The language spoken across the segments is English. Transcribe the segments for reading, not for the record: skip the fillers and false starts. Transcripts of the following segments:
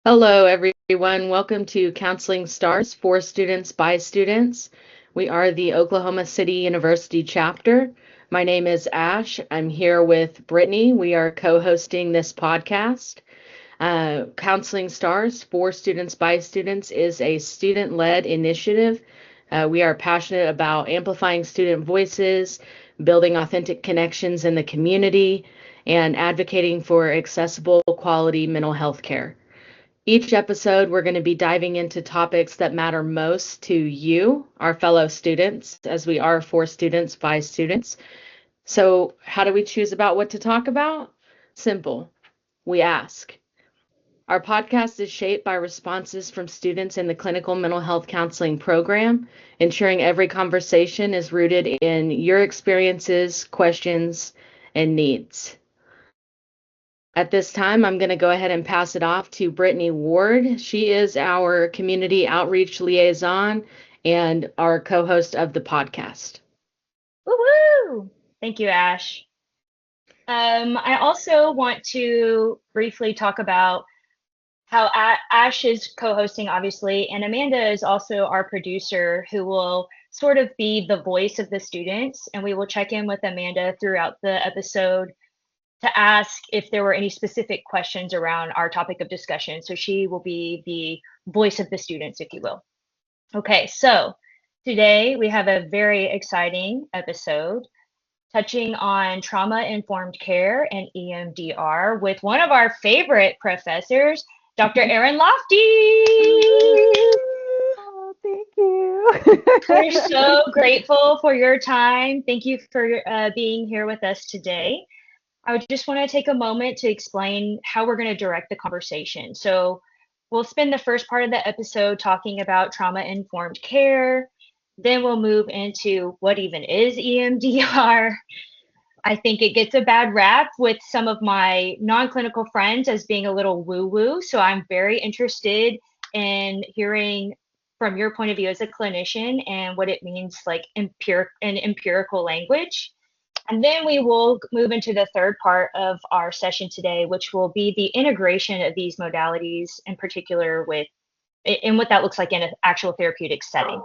Hello, everyone. Welcome to Counseling Stars for Students by Students. We are the Oklahoma City University chapter. My name is Ash. I'm here with Brittany. We are co-hosting this podcast. Counseling Stars for Students by Students is a student-led initiative. We are passionate about amplifying student voices, building authentic connections in the community, and advocating for accessible, quality mental health care. Each episode, we're going to be diving into topics that matter most to you, our fellow students, as we are for students by students. So, how do we choose about what to talk about? Simple. We ask. Our podcast is shaped by responses from students in the clinical mental health counseling program, ensuring every conversation is rooted in your experiences, questions, and needs. At this time, I'm going to go ahead and pass it off to Brittany Ward. She is our community outreach liaison and our co-host of the podcast. Woohoo! Thank you, Ash. I also want to briefly talk about how Ash is co-hosting, obviously, and Amanda is also our producer who will sort of be the voice of the students. And we will check in with Amanda throughout the episode to ask if there were any specific questions around our topic of discussion. So she will be the voice of the students, if you will. Okay, so today we have a very exciting episode touching on trauma-informed care and EMDR with one of our favorite professors, Dr. Erin Lofties. Oh, thank you. We're so grateful for your time. Thank you for being here with us today. I would just want to take a moment to explain how we're going to direct the conversation. So, we'll spend the first part of the episode talking about trauma-informed care. Then we'll move into what even is EMDR. I think it gets a bad rap with some of my non-clinical friends as being a little woo-woo. So I'm very interested in hearing from your point of view as a clinician and what it means like empirical language. And then we will move into the third part of our session today, which will be the integration of these modalities in particular with in what that looks like in an actual therapeutic setting.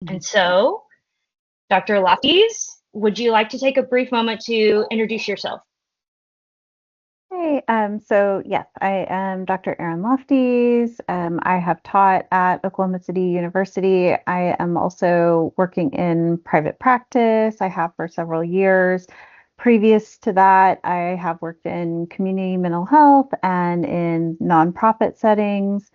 And so Dr. Lofties, would you like to take a brief moment to introduce yourself? Hey, so yes, I am Dr. Erin Lofties. I have taught at Oklahoma City University. I am also working in private practice. I have for several years. Previous to that, I have worked in community mental health and in nonprofit settings.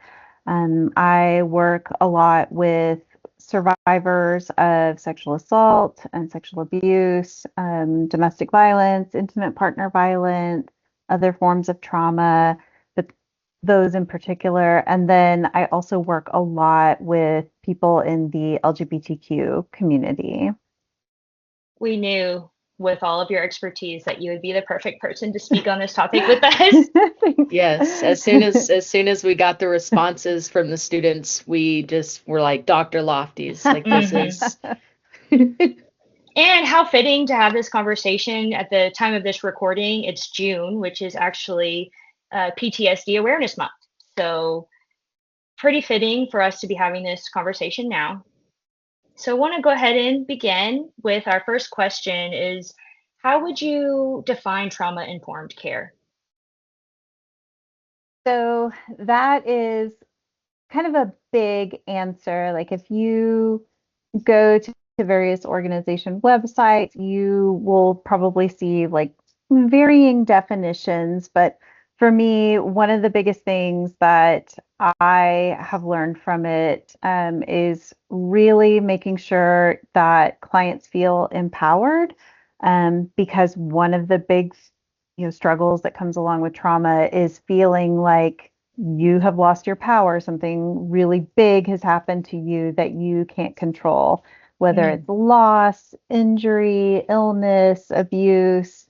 I work a lot with survivors of sexual assault and sexual abuse, domestic violence, intimate partner violence, other forms of trauma, but those in particular. And then I also work a lot with people in the LGBTQ community. We knew with all of your expertise that you would be the perfect person to speak on this topic with us. Yes, as soon as we got the responses from the students, we just were like Dr. Lofties. Like this is And how fitting to have this conversation at the time of this recording. It's June, which is actually PTSD Awareness Month. So, pretty fitting for us to be having this conversation now. So, I want to go ahead and begin with our first question is how would you define trauma-informed care? So that is kind of a big answer. Like if you go to various organization websites, you will probably see like varying definitions. But for me, one of the biggest things that I have learned from it is really making sure that clients feel empowered. Because one of the big, struggles that comes along with trauma is feeling like you have lost your power. Something really big has happened to you that you can't control, whether Mm. it's loss, injury, illness, abuse,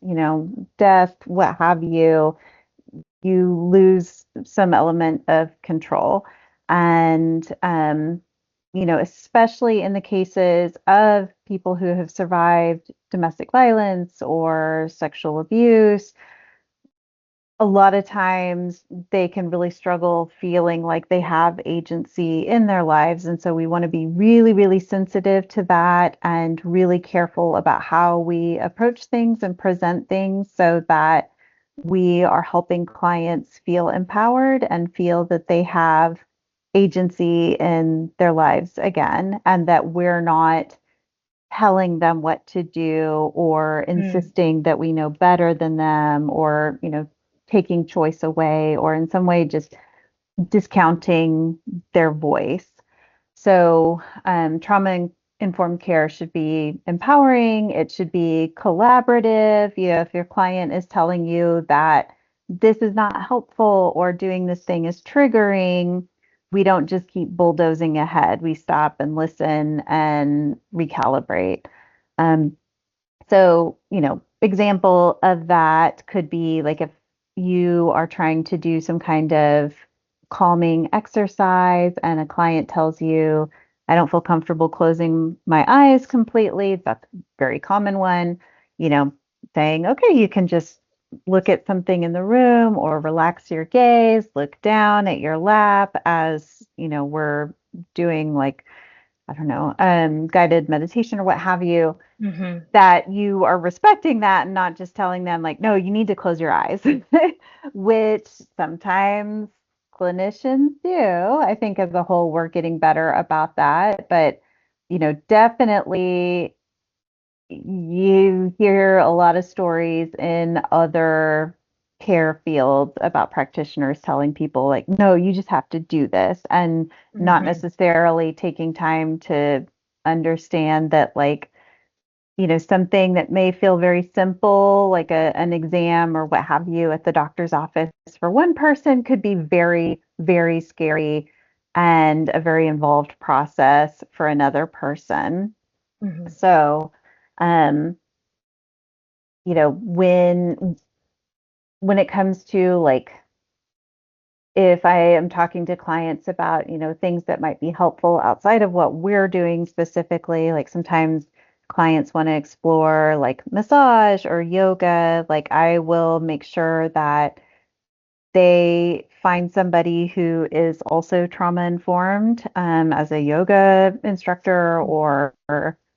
death, what have you. You lose some element of control. And, especially in the cases of people who have survived domestic violence or sexual abuse, a lot of times they can really struggle feeling like they have agency in their lives. And so we want to be really, really sensitive to that and really careful about how we approach things and present things so that we are helping clients feel empowered and feel that they have agency in their lives again, and that we're not telling them what to do or insisting that we know better than them, or taking choice away, or in some way just discounting their voice. So trauma informed care should be empowering. It should be collaborative. If your client is telling you that this is not helpful or doing this thing is triggering, we don't just keep bulldozing ahead. We stop and listen and recalibrate. Um, so, example of that could be like if you are trying to do some kind of calming exercise and a client tells you, I don't feel comfortable closing my eyes completely. That's a very common one, you know, saying, okay, you can just look at something in the room or relax your gaze, look down at your lap as, we're doing like, I don't know, guided meditation or what have you, that you are respecting that and not just telling them like, no, you need to close your eyes, which sometimes clinicians do. I think as a whole, we're getting better about that. But, definitely you hear a lot of stories in other care fields about practitioners telling people like, no, you just have to do this, and not necessarily taking time to understand that, like, something that may feel very simple, like an exam or what have you at the doctor's office, for one person could be very, very scary and a very involved process for another person. So, um, when it comes to like, if I am talking to clients about, things that might be helpful outside of what we're doing specifically, like sometimes clients want to explore like massage or yoga, like I will make sure that they find somebody who is also trauma informed, as a yoga instructor or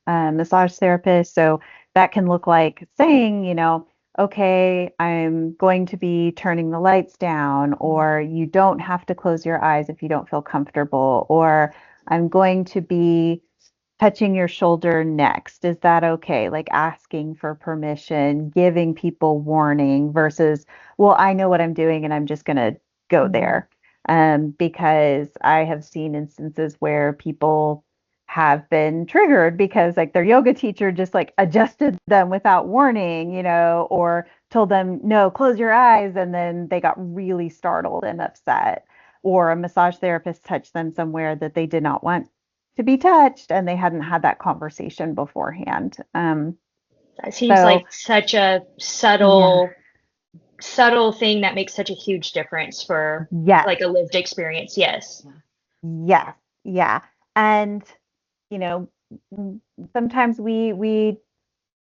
massage therapist. So that can look like saying, okay, I'm going to be turning the lights down, or you don't have to close your eyes if you don't feel comfortable, or I'm going to be touching your shoulder next. Is that okay? Like asking for permission, giving people warning versus, well, I know what I'm doing and I'm just going to go there. Because I have seen instances where people have been triggered because like their yoga teacher just like adjusted them without warning, or told them, no, close your eyes. And then they got really startled and upset. Or a massage therapist touched them somewhere that they did not want to be touched and they hadn't had that conversation beforehand. That seems So like such a yeah, subtle thing that makes such a huge difference for yes, like a lived experience. Yes. yes, yeah. And you know, sometimes we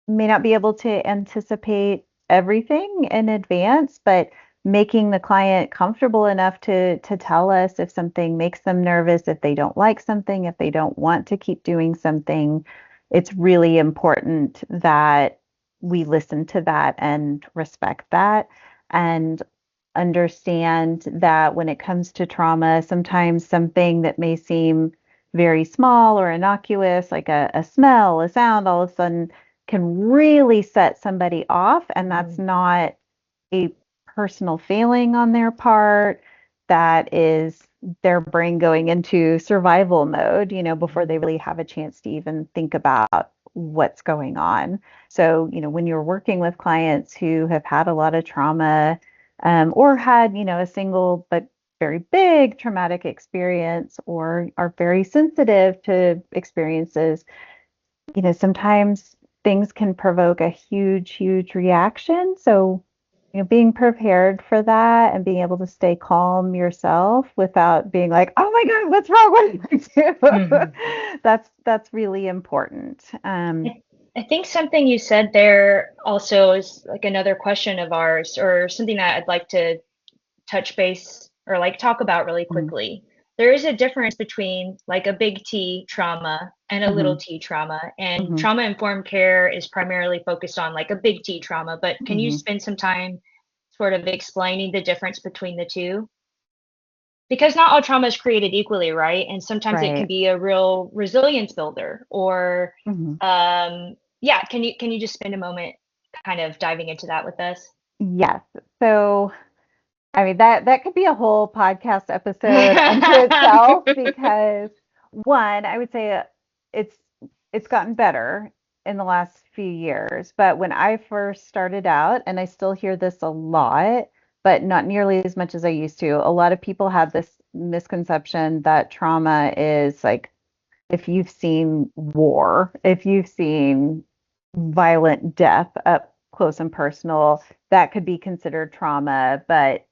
may not be able to anticipate everything in advance, but making the client comfortable enough to tell us if something makes them nervous, if they don't like something, if they don't want to keep doing something, it's really important that we listen to that and respect that and understand that when it comes to trauma, sometimes something that may seem very small or innocuous, like a smell, a sound, all of a sudden can really set somebody off. And that's not a personal failing on their part. That is their brain going into survival mode, before they really have a chance to even think about what's going on. So, when you're working with clients who have had a lot of trauma, or had, a single but very big traumatic experience, or are very sensitive to experiences, sometimes things can provoke a huge, huge reaction. So, being prepared for that and being able to stay calm yourself without being like, oh my God, what's wrong? What did I do? That's really important. I think something you said there also is like another question of ours, or something that I'd like to touch base or like talk about really Mhm. quickly. There is a difference between like a big T trauma and a little Mhm. t trauma, and Mhm. trauma informed care is primarily focused on like a big T trauma. But can you Mhm. spend some time sort of explaining the difference between the two? Because not all trauma is created equally, right? And sometimes it can Right. be a real resilience builder, or Mhm. yeah, can you just spend a moment kind of diving into that with us? Yes. So, I mean, that could be a whole podcast episode unto itself because one, I would say it's it's gotten better in the last few years, but when I first started out, and I still hear this a lot, but not nearly as much as I used to, a lot of people had this misconception that trauma is like if you've seen war, if you've seen violent death up close and personal, that could be considered trauma, but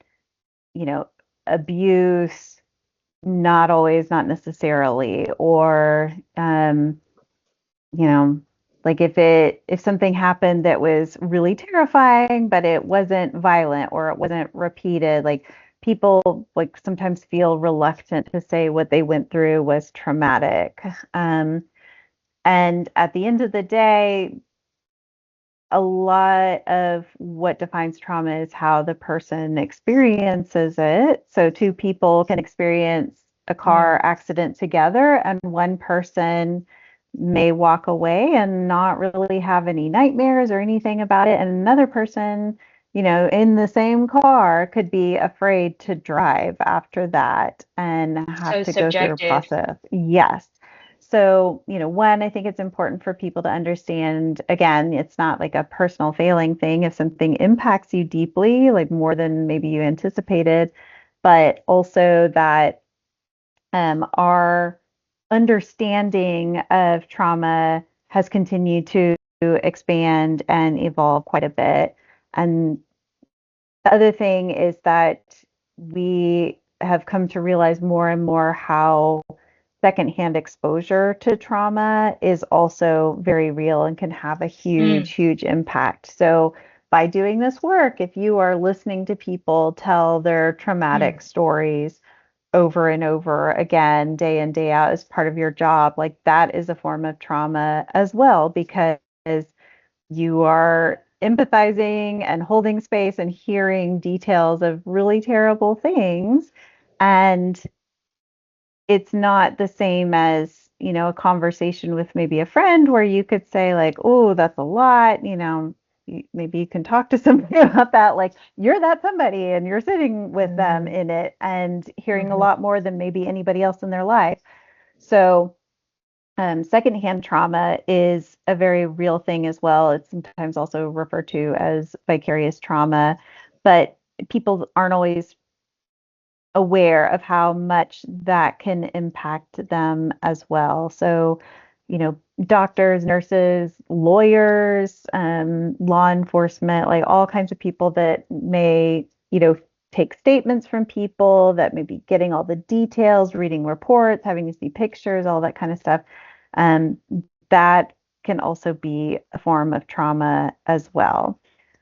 you know, abuse, not always, not necessarily, or you know, like if something happened that was really terrifying, but it wasn't violent or it wasn't repeated, like people like sometimes feel reluctant to say what they went through was traumatic. And at the end of the day, a lot of what defines trauma is how the person experiences it. So, two people can experience a car Mm, accident together, and one person may walk away and not really have any nightmares or anything about it. And another person, in the same car could be afraid to drive after that and have so to go through a subjective. process. Yes. So, one, I think it's important for people to understand, again, it's not like a personal failing thing. If something impacts you deeply, like more than maybe you anticipated, but also that our understanding of trauma has continued to expand and evolve quite a bit. And the other thing is that we have come to realize more and more how secondhand exposure to trauma is also very real and can have a Mm, huge, huge impact. So, by doing this work, if you are listening to people tell their mm. traumatic stories over and over again, day in, day out, as part of your job, like that is a form of trauma as well, because you are empathizing and holding space and hearing details of really terrible things. And it's not the same as, a conversation with maybe a friend where you could say, like, oh, that's a lot, maybe you can talk to somebody about that. Like, you're that somebody and you're sitting with them Mm, in it and hearing a mhm. lot more than maybe anybody else in their life. So, secondhand trauma is a very real thing as well. It's sometimes also referred to as vicarious trauma, but people aren't always aware of how much that can impact them as well. So, doctors, nurses, lawyers, law enforcement, like all kinds of people that may, take statements from people, that may be getting all the details, reading reports, having to see pictures, all that kind of stuff. Um, that can also be a form of trauma as well.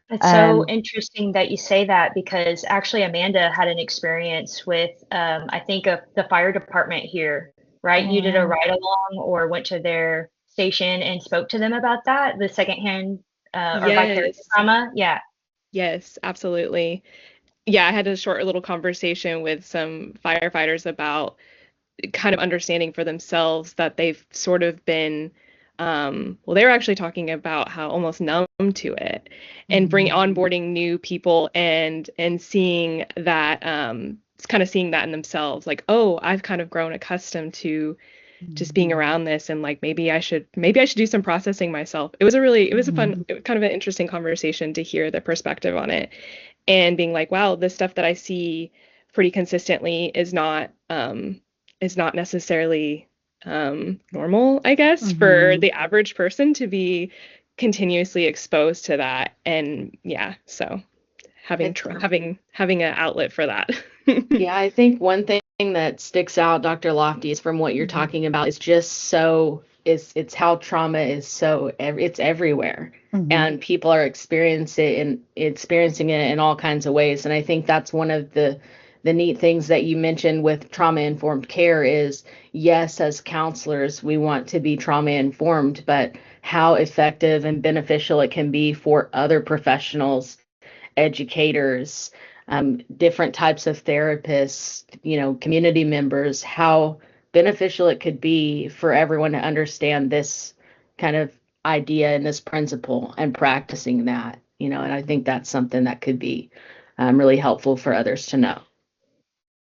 It's so Um, interesting that you say that, because actually Amanda had an experience with, I think, the fire department here, right? oh, You did a wow. ride along or went to their station and spoke to them about that, the secondhand or vicarious Yes. trauma. Yeah. Yes, absolutely. Yeah, I had a short little conversation with some firefighters about kind of understanding for themselves that they've sort of been well, they were actually talking about how almost numb to it and bring Mhm. onboarding new people and seeing that kind of seeing that in themselves, like, oh, I've kind of grown accustomed to just being Mhm. around this, and like maybe I should do some processing myself. It was a fun, Mhm. kind of an interesting conversation to hear the perspective on it, and being like, wow, this stuff that I see pretty consistently is not necessarily normal, I guess, for Mhm. the average person to be continuously exposed to that. And yeah, so I having th- having an outlet for that. yeah, I think one thing that sticks out, Dr. Lofties, from what you're Mhm. talking about is just so it's how trauma is it's everywhere, and people are experiencing it in all kinds of ways. And I think that's one of the neat things that you mentioned with trauma informed care is, yes, as counselors we want to be trauma informed, but how effective and beneficial it can be for other professionals, educators, different types of therapists, community members, how beneficial it could be for everyone to understand this kind of idea and this principle and practicing that, and I think that's something that could be really helpful for others to know.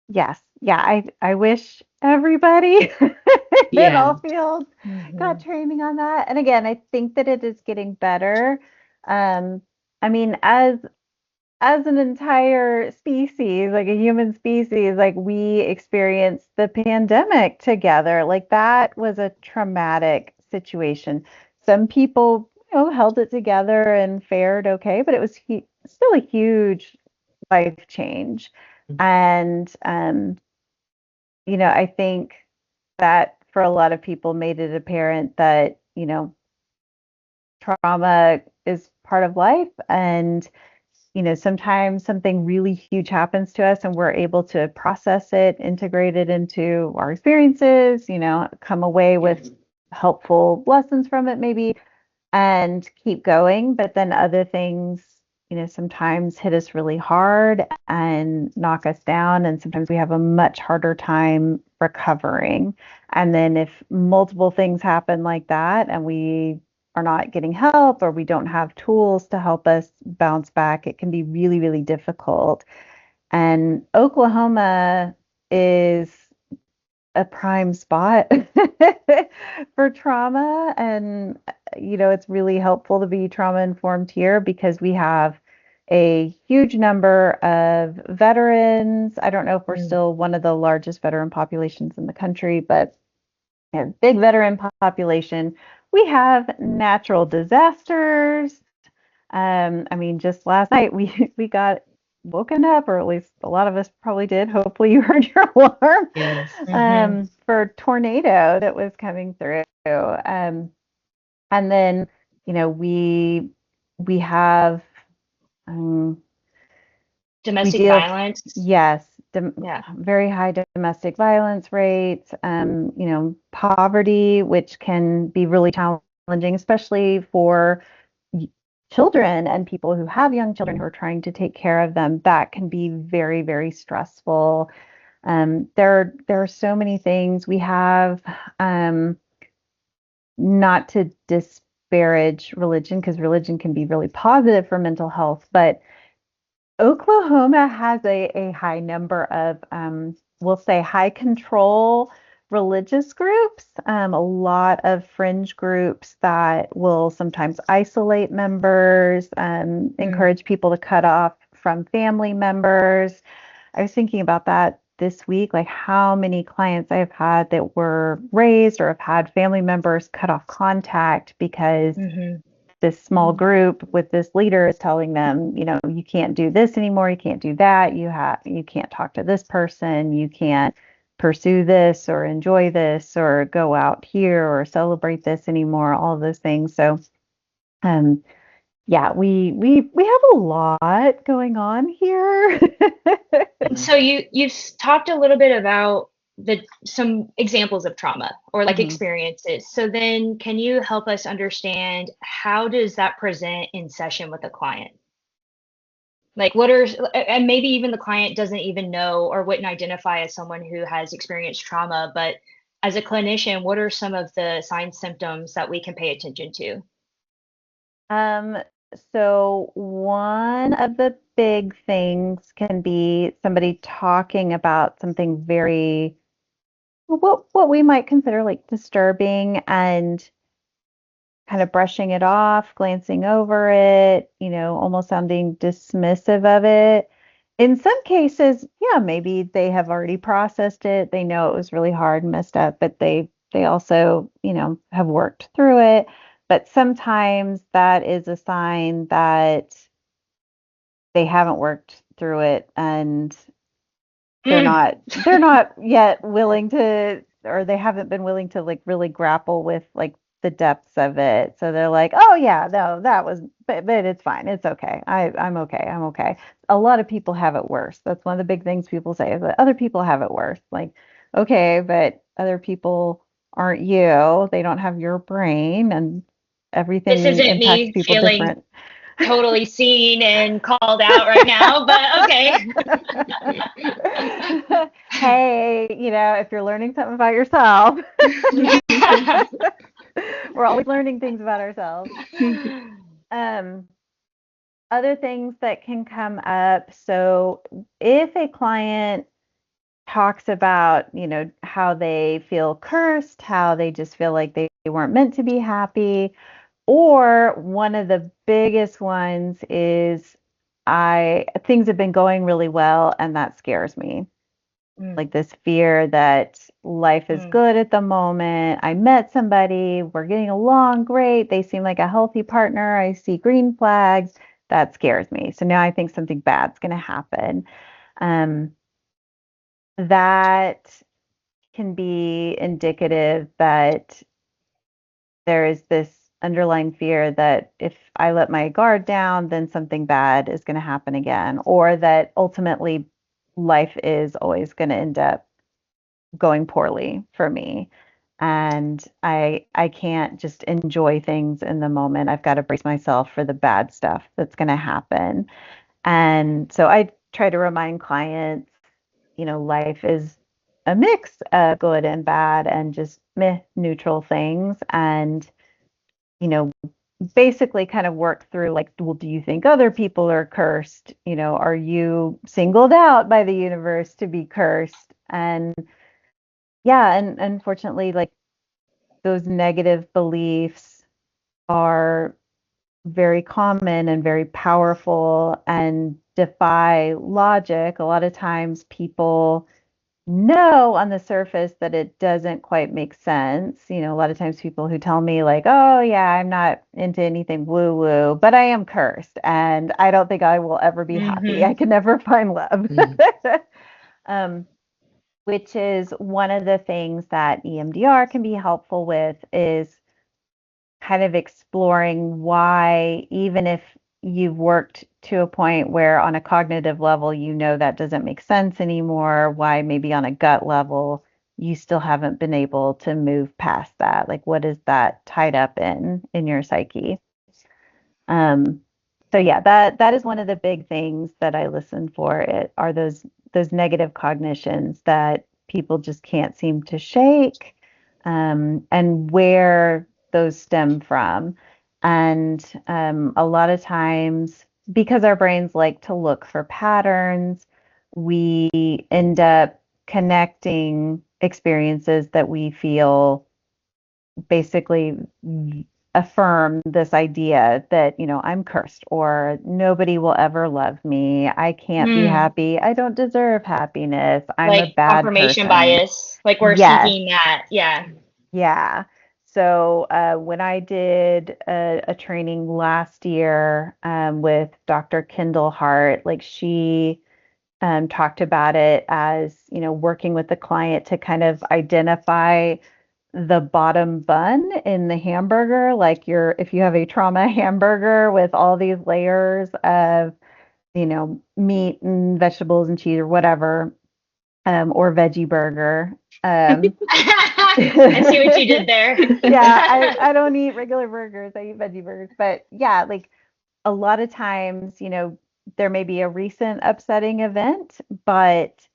Yes. Yeah. I wish everybody in all fields got training on that. And again, I think that it is getting better. I mean, as an entire species, like a human species, like we experienced the pandemic together. Like that was a traumatic situation. Some people, held it together and fared okay, but it was still a huge life change. And, I think that for a lot of people made it apparent that, trauma is part of life. And sometimes something really huge happens to us and we're able to process it, integrate it into our experiences, come away with helpful lessons from it maybe and keep going. But then other things, sometimes hit us really hard and knock us down. And sometimes we have a much harder time recovering. And then if multiple things happen like that and we are not getting help or we don't have tools to help us bounce back, it can be really, really difficult. And Oklahoma is a prime spot for trauma. And, it's really helpful to be trauma informed here because we have a huge number of veterans. I don't know if we're still one of the largest veteran populations in the country, but a big veteran population. We have natural disasters. I mean, just last night we got woken up, or at least a lot of us probably did. Hopefully you heard your alarm. Yes. For a tornado that was coming through. And then, we have domestic violence. Yes. Yeah. Very high domestic violence rates, poverty, which can be really challenging, especially for children and people who have young children who are trying to take care of them. That can be very, very stressful. There are so many things we have, not to disparage religion, because religion can be really positive for mental health, but Oklahoma has a high number of, we'll say, high control religious groups, a lot of fringe groups that will sometimes isolate members, encourage people to cut off from family members. I was thinking about that this week, like how many clients I've had that were raised or have had family members cut off contact because this small group with this leader is telling them, you can't do this anymore, you can't do that, you can't talk to this person, you can't pursue this or enjoy this or go out here or celebrate this anymore, all of those things. So yeah, we have a lot going on here. So you've talked a little bit about some examples of trauma or like experiences. So then can you help us understand how does that present in session with a client? Like and maybe even the client doesn't even know or wouldn't identify as someone who has experienced trauma, but as a clinician, what are some of the signs, symptoms that we can pay attention to? So one of the big things can be somebody talking about something very, what we might consider like disturbing and kind of brushing it off, glancing over it, almost sounding dismissive of it. In some cases, yeah, maybe they have already processed it. They know it was really hard and messed up, but they also, have worked through it. But sometimes that is a sign that they haven't worked through it and they're not yet willing to or they haven't been willing to like really grapple with like the depths of it. So they're like, oh yeah, no, that was, but it's fine. It's okay. I'm okay. I'm okay. A lot of people have it worse. That's one of the big things people say is that other people have it worse. Like, okay, but other people aren't you. They don't have your brain and This everything isn't impacts me people feeling different. totally seen and called out right now, but okay. Hey, if you're learning something about yourself, we're always learning things about ourselves. Um, Other things that can come up. So if a client talks about, how they feel cursed, how they just feel like they weren't meant to be happy, or one of the biggest ones is things have been going really well and that scares me. Like this fear that life is Mm. good at the moment. I met somebody, we're getting along great. They seem like a healthy partner. I see green flags. That scares me. So now I think something bad's going to happen. Um, that can be indicative that there is this underlying fear that if I let my guard down, then something bad is going to happen again, or that ultimately life is always going to end up going poorly for me. And I can't just enjoy things in the moment. I've got to brace myself for the bad stuff that's going to happen. And so I try to remind clients, life is a mix of good and bad and just meh, neutral things. And, you know, basically kind of work through like, well, do you think other people are cursed? Are you singled out by the universe to be cursed? And yeah, and unfortunately, like those negative beliefs are very common and very powerful and defy logic. A lot of times people know on the surface that it doesn't quite make sense. A lot of times people who tell me like, "Oh yeah, I'm not into anything woo woo, but I am cursed and I don't think I will ever be happy. I can never find love." um, which is one of the things that EMDR can be helpful with is kind of exploring why, even if you've worked to a point where on a cognitive level, that doesn't make sense anymore, why maybe on a gut level, you still haven't been able to move past that. Like, what is that tied up in your psyche? Um, so yeah, that is one of the big things that I listen for. It are those negative cognitions that people just can't seem to shake, and where those stem from. And a lot of times, because our brains like to look for patterns, we end up connecting experiences that we feel basically affirm this idea that, I'm cursed or nobody will ever love me. I can't be Mm. happy. I don't deserve happiness. I'm a Like bad confirmation person. bias, like we're Yes. seeking that. Yeah. Yeah. So when I did a training last year with Dr. Kendall Hart, like she talked about it as, working with the client to kind of identify the bottom bun in the hamburger, like if you have a trauma hamburger with all these layers of, meat and vegetables and cheese or whatever, or veggie burger. I see what you did there. Yeah, I don't eat regular burgers. I eat veggie burgers. But yeah, like a lot of times, there may be a recent upsetting event, but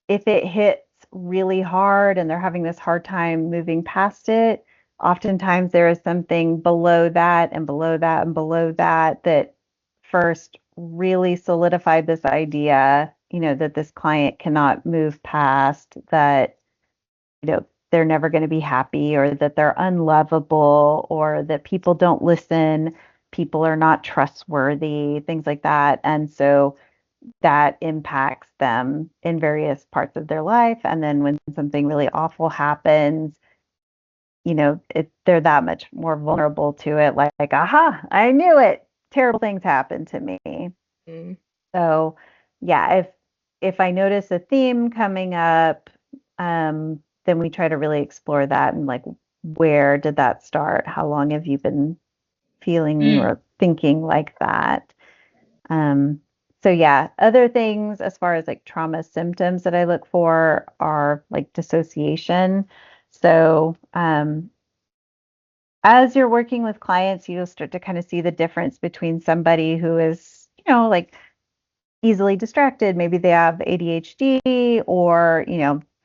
if it hits really hard and they're having this hard time moving past it, oftentimes there is something below that and below that and below that that first really solidified this idea, that this client cannot move past, that, they're never going to be happy or that they're unlovable or that people don't listen, people are not trustworthy, things like that. And so that impacts them in various parts of their life. And then when something really awful happens, they're that much more vulnerable to it. Like, aha, I knew it. Terrible things happen to me. Mm. So, yeah, if I notice a theme coming up, then we try to really explore that and like, where did that start? How long have you been feeling or thinking like that? So yeah, other things as far as like trauma symptoms that I look for are like dissociation. So as you're working with clients, you'll start to kind of see the difference between somebody who is, like easily distracted. Maybe they have ADHD, or,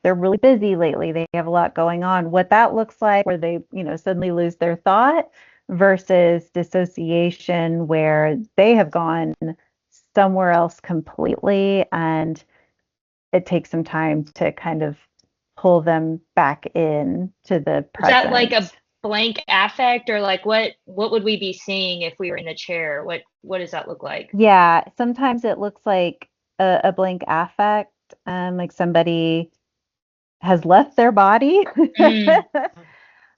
they're really busy lately. They have a lot going on. What that looks like, where they, suddenly lose their thought, versus dissociation, where they have gone somewhere else completely, and it takes some time to kind of pull them back in to the Is that like a present. blank affect, or like what would we be seeing if we were in the chair? What does that look like? Yeah, sometimes it looks like a blank affect, like somebody has left their body.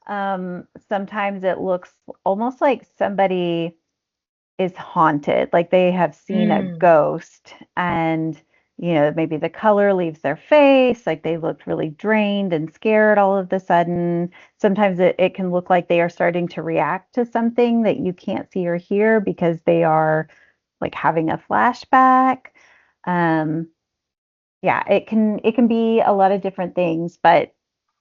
Mm, Sometimes it looks almost like somebody is haunted, like they have seen a mm. ghost, and maybe the color leaves their face, like they looked really drained and scared all of a sudden. Sometimes it can look like they are starting to react to something that you can't see or hear because they are like having a flashback. Um, yeah, it can be a lot of different things, but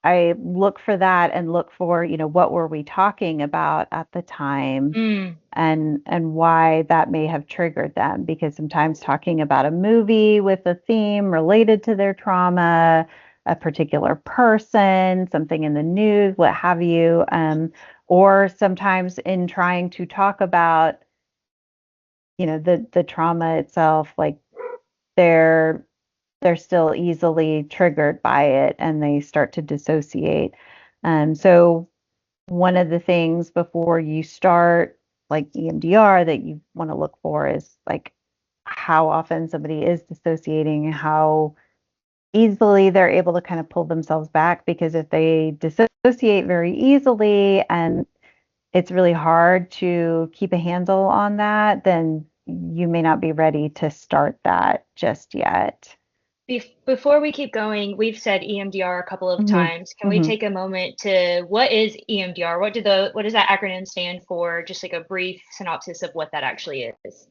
I look for that and look for, what were we talking about at the time, Mm. and why that may have triggered them, because sometimes talking about a movie with a theme related to their trauma, a particular person, something in the news, what have you, or sometimes in trying to talk about, the trauma itself, like they're they're still easily triggered by it and they start to dissociate. So one of the things before you start like EMDR that you want to look for is like how often somebody is dissociating, how easily they're able to kind of pull themselves back, because if they dissociate very easily and it's really hard to keep a handle on that, then you may not be ready to start that just yet. Before we keep going, we've said EMDR a couple of Hmm. times. Can we Hmm. take a moment to, what is EMDR? What does that acronym stand for? Just like a brief synopsis of what that actually is.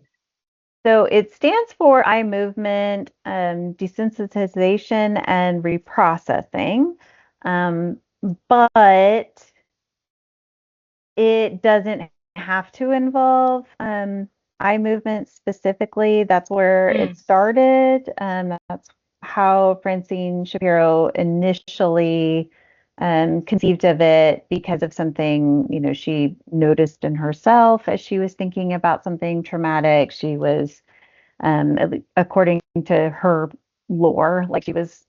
So it stands for eye movement, desensitization, and reprocessing. Um, but it doesn't have to involve eye movement specifically. That's where it Mm, started. That's how Francine Shapiro initially conceived of it, because of something, she noticed in herself as she was thinking about something traumatic. She was, according to her lore, like she was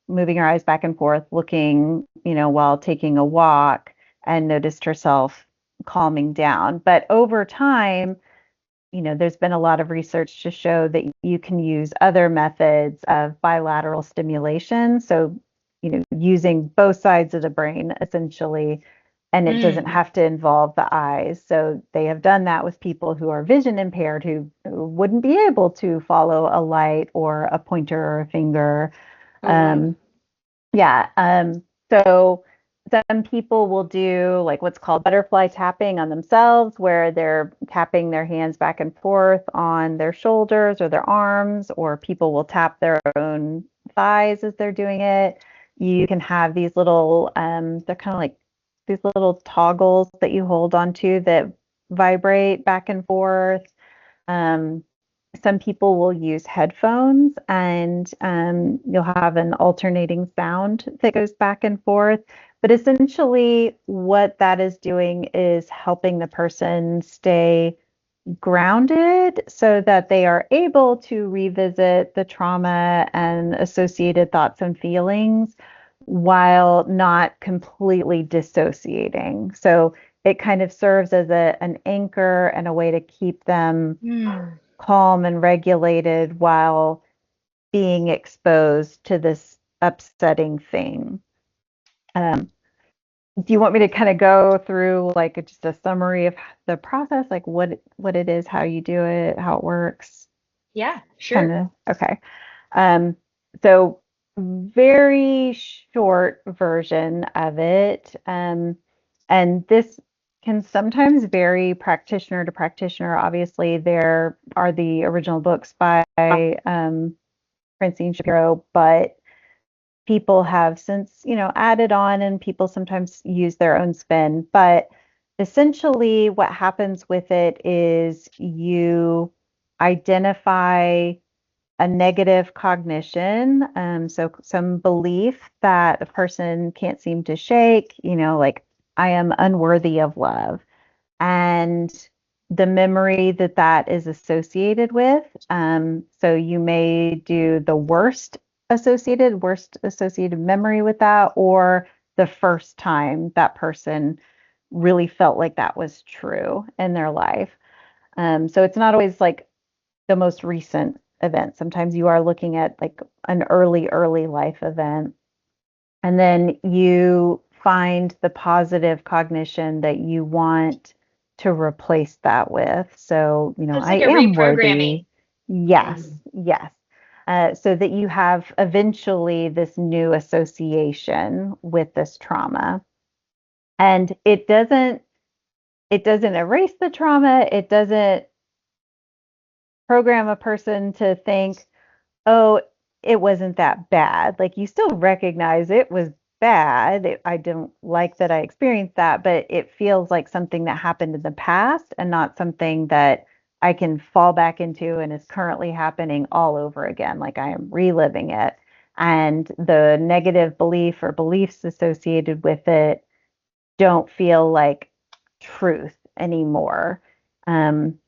moving her eyes back and forth, looking, while taking a walk, and noticed herself calming down. But over time, there's been a lot of research to show that you can use other methods of bilateral stimulation. So, using both sides of the brain essentially, and it doesn't mm. have to involve the eyes. So they have done that with people who are vision impaired, who wouldn't be able to follow a light or a pointer or a finger. Oh, wow. Um, yeah. So some people will do like what's called butterfly tapping on themselves, where they're tapping their hands back and forth on their shoulders or their arms, or people will tap their own thighs as they're doing it. You can have these little, they're kind of like these little toggles that you hold onto that vibrate back and forth. Um, some people will use headphones, and you'll have an alternating sound that goes back and forth. But essentially, what that is doing is helping the person stay grounded so that they are able to revisit the trauma and associated thoughts and feelings while not completely dissociating. So it kind of serves as an anchor and a way to keep them Mm. calm and regulated while being exposed to this upsetting thing. Um, do you want me to kind of go through like just a summary of the process, like what it is, how you do it, how it works? Yeah, Kind sure. of, okay. Um, so very short version of it. And this can sometimes vary practitioner to practitioner. Obviously, there are the original books by Francine Shapiro, but people have since, added on, and people sometimes use their own spin. But essentially, what happens with it is you identify a negative cognition, so some belief that a person can't seem to shake, like I am unworthy of love, and the memory that that is associated with. So you may do the worst associated memory with that, or the first time that person really felt like that was true in their life. So it's not always like the most recent event. Sometimes you are looking at like an early life event. And then you find the positive cognition that you want to replace that with. So, It's I like a am worthy. reprogramming. Yes, yes. So that you have eventually this new association with this trauma. And it doesn't erase the trauma. It doesn't program a person to think, oh, it wasn't that bad. Like you still recognize it was bad. I don't like that I experienced that, but it feels like something that happened in the past and not something that I can fall back into and is currently happening all over again. Like I am reliving it. And the negative belief or beliefs associated with it don't feel like truth anymore. Um,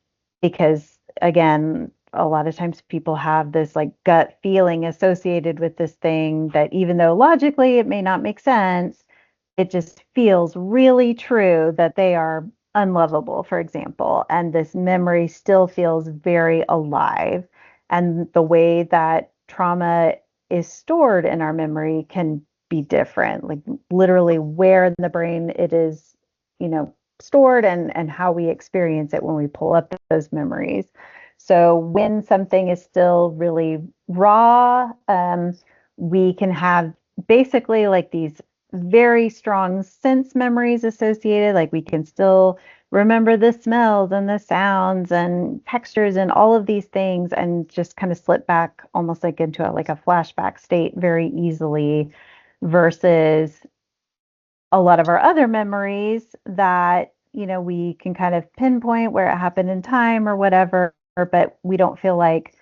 because again, a lot of times people have this like gut feeling associated with this thing that even though logically it may not make sense, it just feels really true that they are unlovable, for example. And this memory still feels very alive. And the way that trauma is stored in our memory can be different, like literally where in the brain it is, stored, and how we experience it when we pull up those memories. So when something is still really raw, we can have basically like these very strong sense memories associated. Like we can still remember the smells and the sounds and textures and all of these things, and just kind of slip back almost like into like a flashback state very easily, versus a lot of our other memories that, we can kind of pinpoint where it happened in time or whatever, but we don't feel like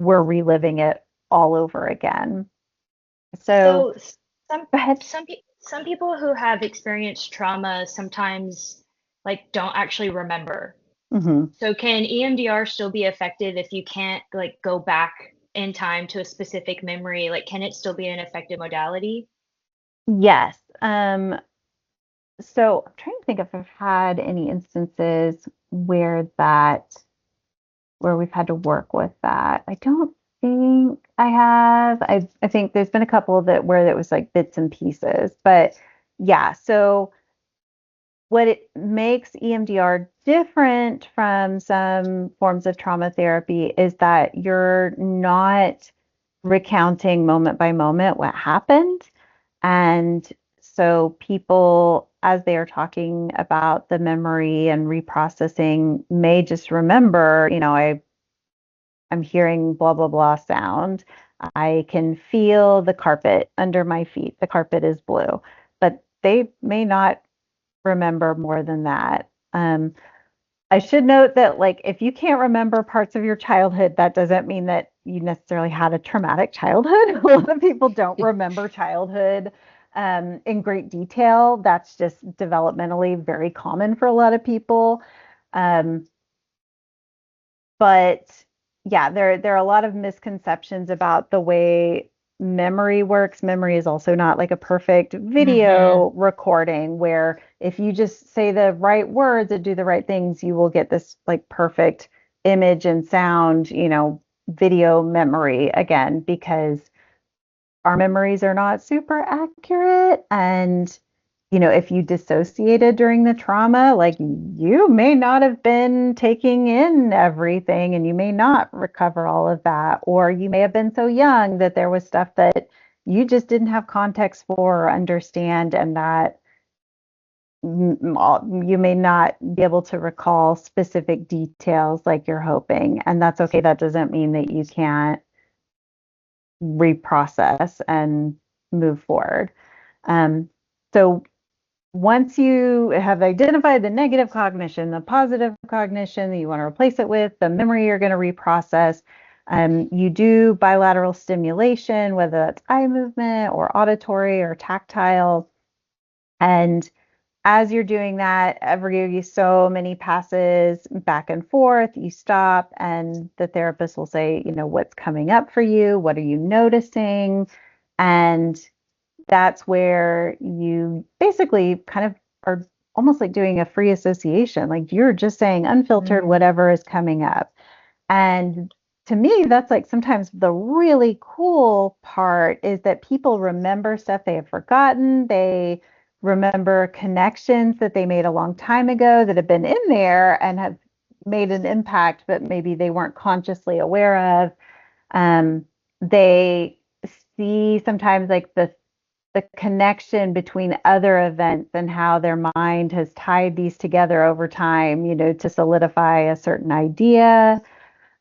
we're reliving it all over again. So So some go ahead. some people who have experienced trauma sometimes like don't actually remember. Hmm. So can EMDR still be effective if you can't like go back in time to a specific memory? Like can it still be an effective modality? Yes. So I'm trying to think if I've had any instances where we've had to work with that. I don't think I have. I think there's been a couple that where it was like bits and pieces, but yeah. So what it makes EMDR different from some forms of trauma therapy is that you're not recounting moment by moment what happened. And so people, as they are talking about the memory and reprocessing, may just remember, I'm hearing blah, blah, blah sound. I can feel the carpet under my feet. The carpet is blue, but they may not remember more than that. I should note that, like, if you can't remember parts of your childhood, that doesn't mean that you necessarily had a traumatic childhood. A lot of people don't remember childhood in great detail. That's just developmentally very common for a lot of people. Um, but yeah, there are a lot of misconceptions about the way memory works. Memory is also not like a perfect Mm-hmm. video recording where if you just say the right words and do the right things, you will get this like perfect image and sound, video memory again, because our memories are not super accurate. And, if you dissociated during the trauma, like you may not have been taking in everything and you may not recover all of that. Or you may have been so young that there was stuff that you just didn't have context for or understand, and that you may not be able to recall specific details like you're hoping. And that's okay. That doesn't mean that you can't reprocess and move forward. So once you have identified the negative cognition, the positive cognition that you want to replace it with, the memory you're going to reprocess, you do bilateral stimulation, whether that's eye movement or auditory or tactile. And as you're doing that, every so many passes back and forth, you stop and the therapist will say, what's coming up for you? What are you noticing? And that's where you basically kind of are almost like doing a free association. Like you're just saying unfiltered, whatever is coming up. And to me, that's like sometimes the really cool part is that people remember stuff they have forgotten. They remember connections that they made a long time ago that have been in there and have made an impact, but maybe they weren't consciously aware of. They see sometimes like the connection between other events and how their mind has tied these together over time, to solidify a certain idea.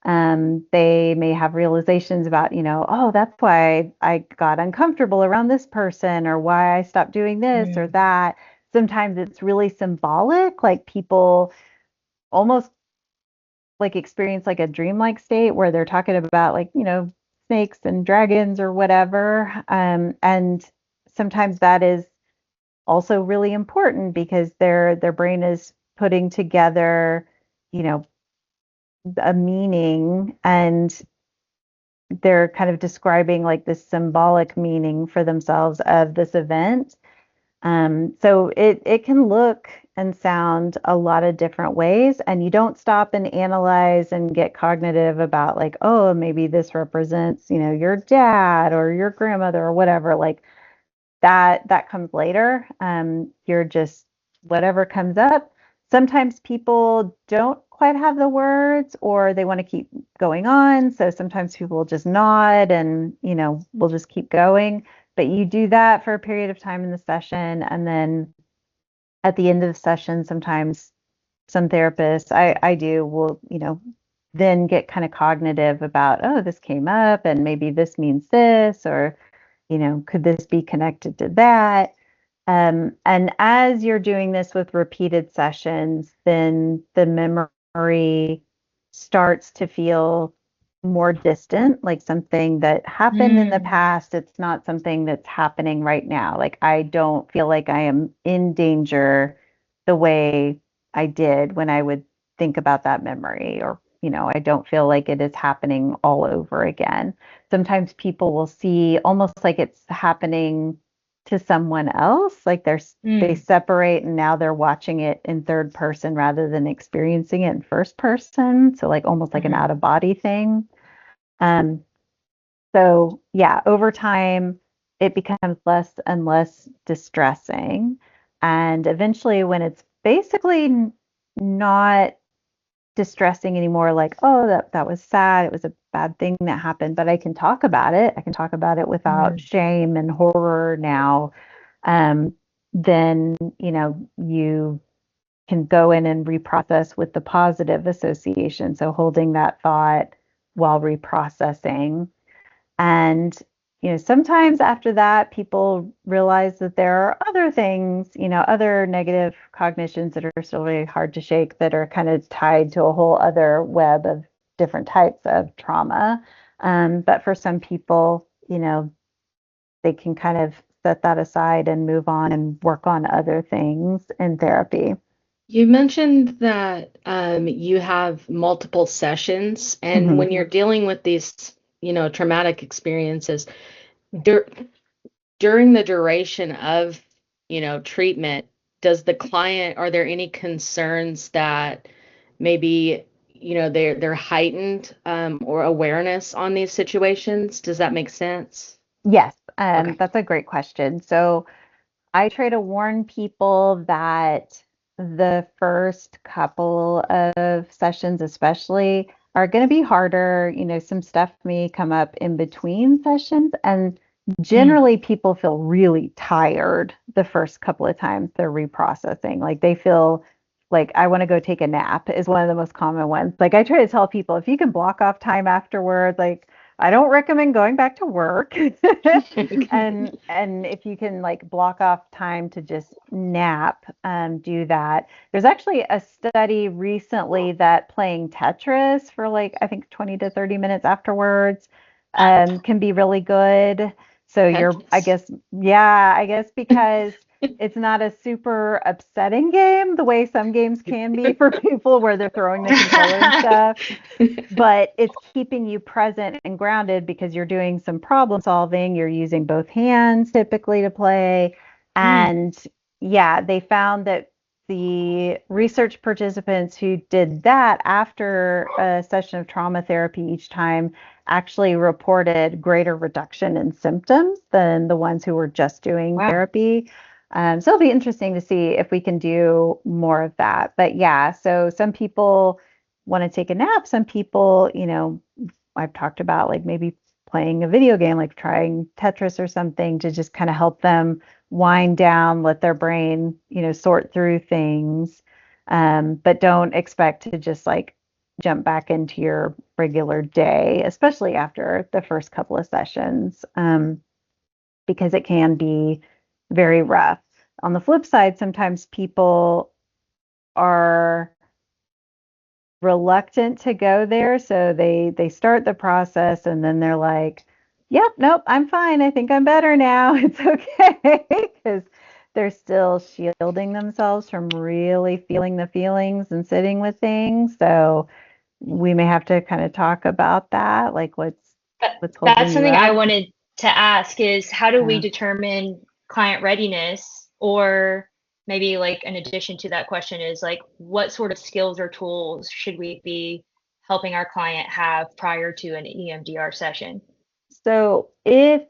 They may have realizations about, oh, that's why I got uncomfortable around this person, or why I stopped doing this or that. Sometimes it's really symbolic, like people almost like experience like a dreamlike state where they're talking about like, snakes and dragons or whatever. And sometimes that is also really important because their brain is putting together, a meaning, and they're kind of describing like this symbolic meaning for themselves of this event. So it can look and sound a lot of different ways, and you don't stop and analyze and get cognitive about like, oh, maybe this represents, your dad or your grandmother or whatever. Like that comes later. You're just whatever comes up. Sometimes people don't quite have the words, or they want to keep going on. So sometimes people will just nod and, we'll just keep going. But you do that for a period of time in the session. And then at the end of the session, sometimes some therapists, I do, will, then get kind of cognitive about, oh, this came up and maybe this means this, or, could this be connected to that? And as you're doing this with repeated sessions, then the memory starts to feel more distant, like something that happened in the past. It's not something that's happening right now. Like I don't feel like I am in danger the way I did when I would think about that memory, or, I don't feel like it is happening all over again. Sometimes people will see almost like it's happening to someone else, like they separate and now they're watching it in third person rather than experiencing it in first person. So like almost like an out of body thing. Um, so yeah, over time it becomes less and less distressing. And eventually when it's basically not distressing anymore, like, oh, that was sad, it was a bad thing that happened, but I can talk about it. I can talk about it without shame and horror now. Then, you can go in and reprocess with the positive association. So holding that thought while reprocessing. And, sometimes after that, people realize that there are other things, other negative cognitions that are still really hard to shake, that are kind of tied to a whole other web of different types of trauma. But for some people, they can kind of set that aside and move on and work on other things in therapy. You mentioned that you have multiple sessions, and when you're dealing with these, traumatic experiences, during the duration of, treatment, does the client, are there any concerns that maybe, they're heightened or awareness on these situations? Does that make sense? Yes, Okay. that's a great question. So I try to warn people that the first couple of sessions, especially, are going to be harder. Some stuff may come up in between sessions, and generally people feel really tired the first couple of times they're reprocessing. Like they feel like I want to go take a nap is one of the most common ones. Like I try to tell people if you can block off time afterward, like I don't recommend going back to work. And if you can like block off time to just nap, do that. There's actually a study recently that playing Tetris for like I think 20 to 30 minutes afterwards can be really good. So I guess, yeah, I guess because it's not a super upsetting game the way some games can be for people where they're throwing the controller and stuff, but it's keeping you present and grounded because you're doing some problem solving. You're using both hands typically to play. And yeah, they found that the research participants who did that after a session of trauma therapy each time actually reported greater reduction in symptoms than the ones who were just doing therapy. So it'll be interesting to see if we can do more of that. But yeah, so some people want to take a nap. Some people, I've talked about like maybe playing a video game, like trying Tetris or something to just kind of help them wind down, let their brain, sort through things. But don't expect to just like jump back into your regular day, especially after the first couple of sessions, because it can be very rough. On the flip side, sometimes people are reluctant to go there, so they start the process and then they're like, "Yep, nope, I'm fine. I think I'm better now. It's okay," because they're still shielding themselves from really feeling the feelings and sitting with things. So we may have to kind of talk about that, like what's holding That's you something I up. wanted to ask is how do we Yeah. determine client readiness, or maybe like an addition to that question is like what sort of skills or tools should we be helping our client have prior to an EMDR session? So if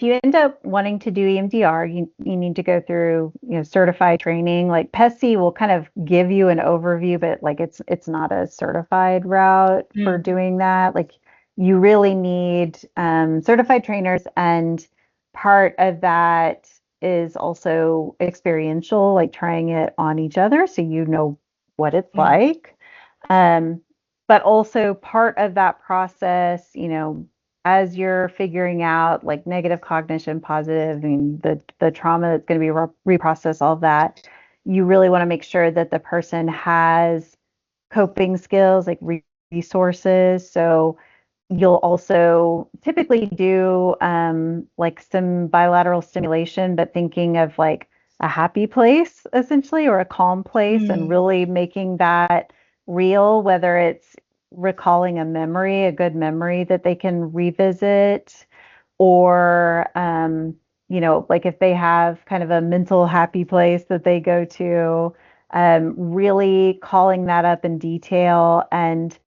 you end up wanting to do EMDR, you need to go through, certified training. Like PESI will kind of give you an overview, but like it's not a certified route for Mm. doing that. Like you really need certified trainers, and part of that is also experiential, like trying it on each other so you know what it's Mm. like. Um, but also part of that process, as you're figuring out like negative cognition, positive, and the trauma that's going to be reprocessed, all of that, you really want to make sure that the person has coping skills, like resources. So you'll also typically do like some bilateral stimulation, but thinking of like a happy place essentially, or a calm place, and Mm. really making that real, whether it's recalling a memory, a good memory that they can revisit, or like if they have kind of a mental happy place that they go to, really calling that up in detail and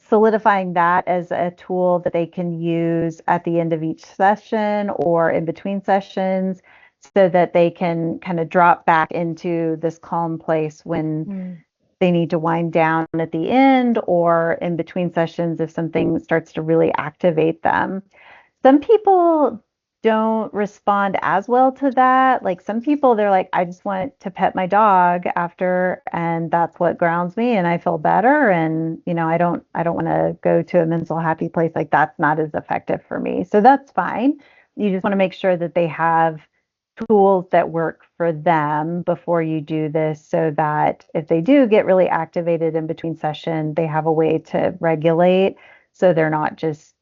solidifying that as a tool that they can use at the end of each session or in between sessions, so that they can kind of drop back into this calm place when Mm. they need to wind down at the end or in between sessions if something starts to really activate them. Some people don't respond as well to that. Like some people, they're like, I just want to pet my dog after, and that's what grounds me, and I feel better. And I don't want to go to a mental happy place. Like that's not as effective for me. So that's fine. You just want to make sure that they have tools that work for them before you do this, so that if they do get really activated in between session, they have a way to regulate, so they're not just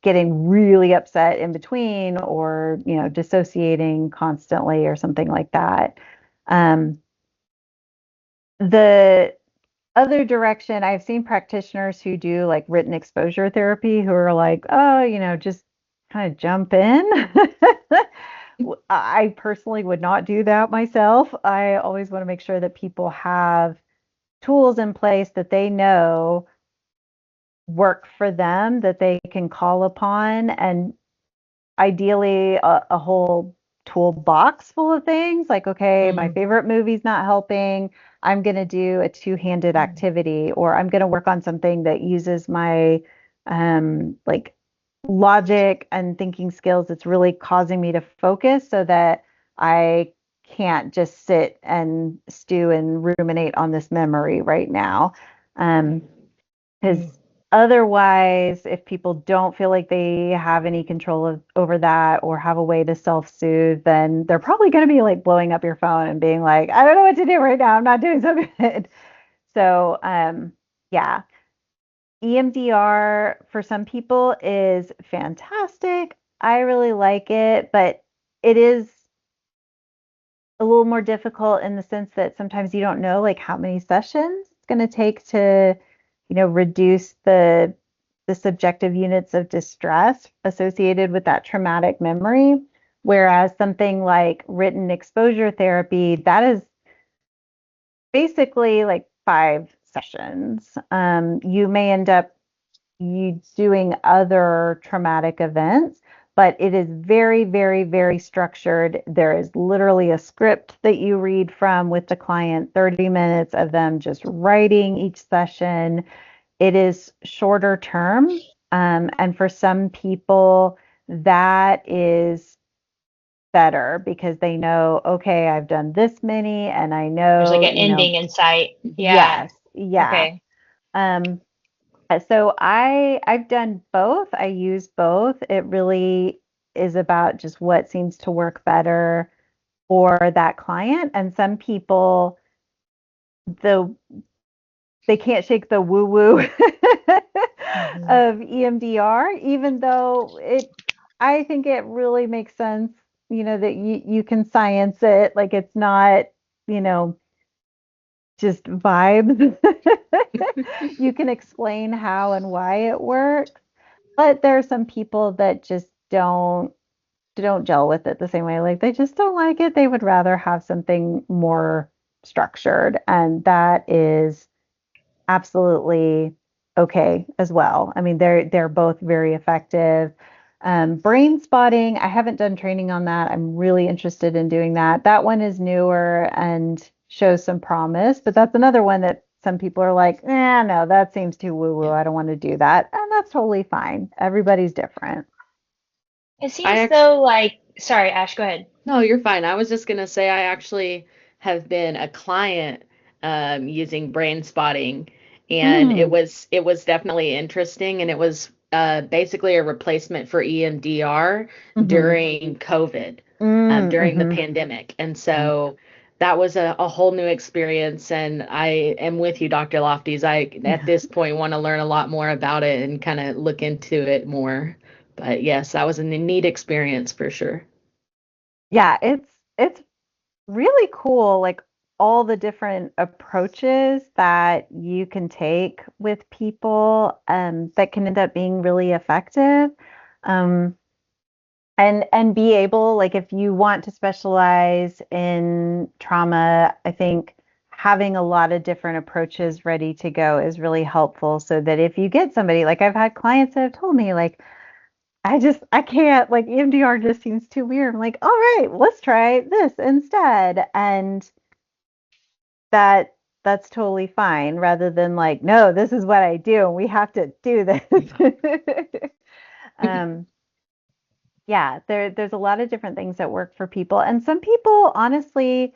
getting really upset in between, or dissociating constantly or something like that. um, the other direction, I've seen practitioners who do like written exposure therapy who are like, oh, just kind of jump in. I personally would not do that myself. I always want to make sure that people have tools in place that they know work for them, that they can call upon, and ideally a whole toolbox full of things. Like, okay, my Mm. favorite movie's not helping. I'm going to do a two-handed Mm. activity, or I'm going to work on something that uses my like logic and thinking skills. It's really causing me to focus so that I can't just sit and stew and ruminate on this memory right now. Because otherwise, if people don't feel like they have any control over that or have a way to self-soothe, then they're probably going to be like blowing up your phone and being like, I don't know what to do right now. I'm not doing so good. So, yeah, EMDR for some people is fantastic. I really like it, but it is a little more difficult in the sense that sometimes you don't know like how many sessions it's going to take to, reduce the subjective units of distress associated with that traumatic memory. Whereas something like written exposure therapy, that is basically like 5 sessions. You may end up you doing other traumatic events, but it is very, very, very structured. There is literally a script that you read from with the client, 30 minutes of them just writing each session. It is shorter term. And for some people, that is better because they know, okay, I've done this many and I There's like know, an ending in sight. Yeah. yes, yeah. Okay. Um, so I've done both. I use both. It really is about just what seems to work better for that client. And some people, the they can't shake the woo woo of EMDR, even though I think it really makes sense, that you can science it. Like it's not, you know, just vibes. You can explain how and why it works. But there are some people that just don't gel with it the same way. Like they just don't like it. They would rather have something more structured, and that is absolutely okay as well. I mean, they're both very effective. Brain spotting, I haven't done training on that. I'm really interested in doing that. That one is newer and shows some promise, but that's another one that some people are like, no, that seems too woo-woo. I don't want to do that. And that's totally fine. Everybody's different. It I seems actually, though like, sorry, Ash, go ahead. no, you're fine. I was just gonna say I actually have been a client using brain spotting, and it Mm, was definitely interesting, and it was basically a replacement for EMDR mm-hmm, during COVID, during the mm-hmm. pandemic, and so that was a whole new experience. And I am with you, Dr. Lofties. I at this point want to learn a lot more about it and kind of look into it more. But yes, that was a neat experience for sure. Yeah, it's really cool, like all the different approaches that you can take with people that can end up being really effective. Um, and be able, like if you want to specialize in trauma, I think having a lot of different approaches ready to go is really helpful so that if you get somebody, like I've had clients that have told me like I can't, like EMDR just seems too weird. I'm like, all right, let's try this instead. And that's totally fine rather than like, no, this is what I do and we have to do this. um, yeah, there's a lot of different things that work for people. And some people, honestly,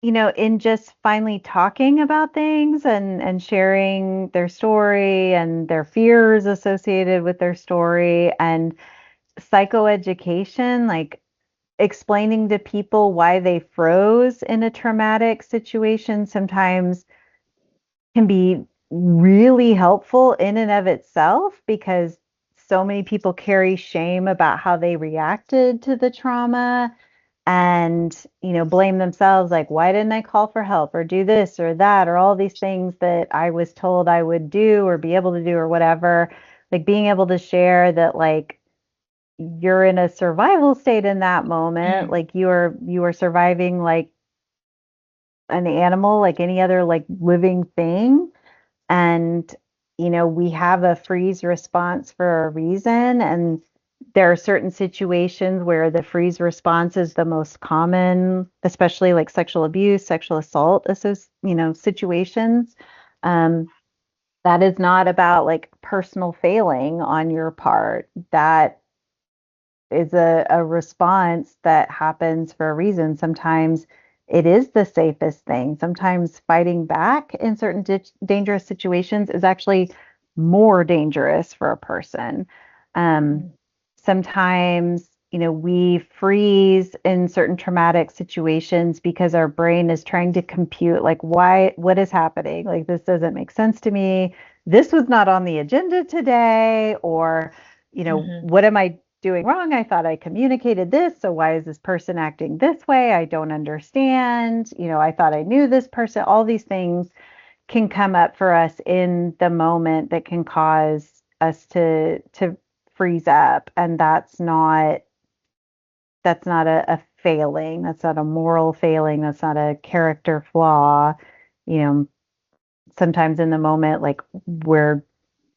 in just finally talking about things and sharing their story and their fears associated with their story and psychoeducation, like explaining to people why they froze in a traumatic situation sometimes can be really helpful in and of itself because so many people carry shame about how they reacted to the trauma and blame themselves like why didn't I call for help or do this or that or all these things that I was told I would do or be able to do or whatever, like being able to share that like you're in a survival state in that moment, Mm. like you are surviving like an animal like any other like living thing. And we have a freeze response for a reason, and there are certain situations where the freeze response is the most common, especially like sexual abuse, sexual assault situations. um, That is not about like personal failing on your part. That is a response that happens for a reason. Sometimes it is the safest thing. Sometimes fighting back in certain dangerous situations is actually more dangerous for a person. Um, Mm. Sometimes, we freeze in certain traumatic situations because our brain is trying to compute, like, what is happening? Like, this doesn't make sense to me. This was not on the agenda today, or, Mhm. what am I doing wrong? I thought I communicated this. So why is this person acting this way? I don't understand. I thought I knew this person. All these things can come up for us in the moment that can cause us to freeze up. And that's not a failing. That's not a moral failing. That's not a character flaw. You know, Sometimes in the moment, like we're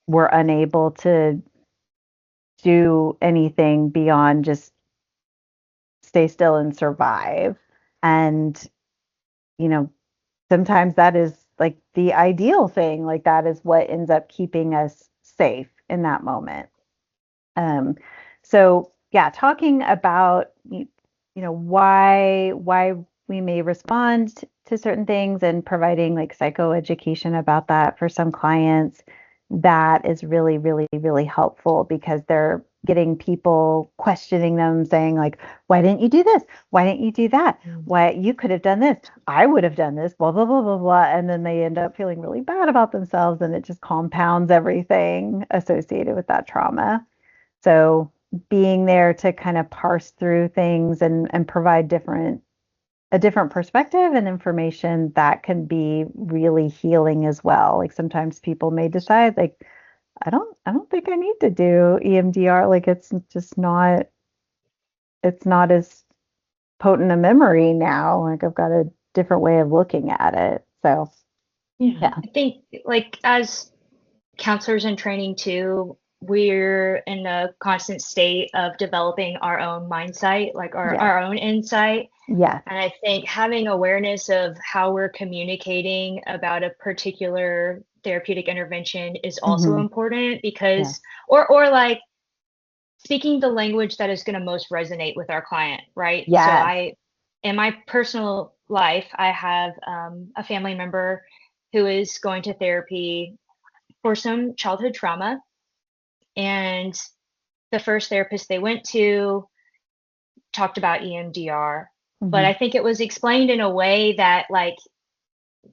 unable to do anything beyond just stay still and survive. And, you know, sometimes that is like the ideal thing. Like that is what ends up keeping us safe in that moment. Um, so yeah, talking about why we may respond to certain things and providing like psychoeducation about that for some clients, that is really, really, really helpful because they're getting people questioning them, saying like, why didn't you do this? Why didn't you do that? Mm. Why you could have done this? I would have done this, blah, blah, blah, blah, blah. And then they end up feeling really bad about themselves and it just compounds everything associated with that trauma. So being there to kind of parse through things and provide a different perspective and information that can be really healing as well. Like sometimes people may decide like I don't think I need to do EMDR. Like it's not as potent a memory now. Like I've got a different way of looking at it. So Yeah, yeah. I think like as counselors in training too, we're in a constant state of developing our own mindset, like Yes. our own insight. Yes. And I think having awareness of how we're communicating about a particular therapeutic intervention is also Hmm. important Yes. because, or like speaking the language that is going to most resonate with our client, right? So Yes. in my personal life, I have a family member who is going to therapy for some childhood trauma. And the first therapist they went to talked about EMDR, but Hmm. I think it was explained in a way that like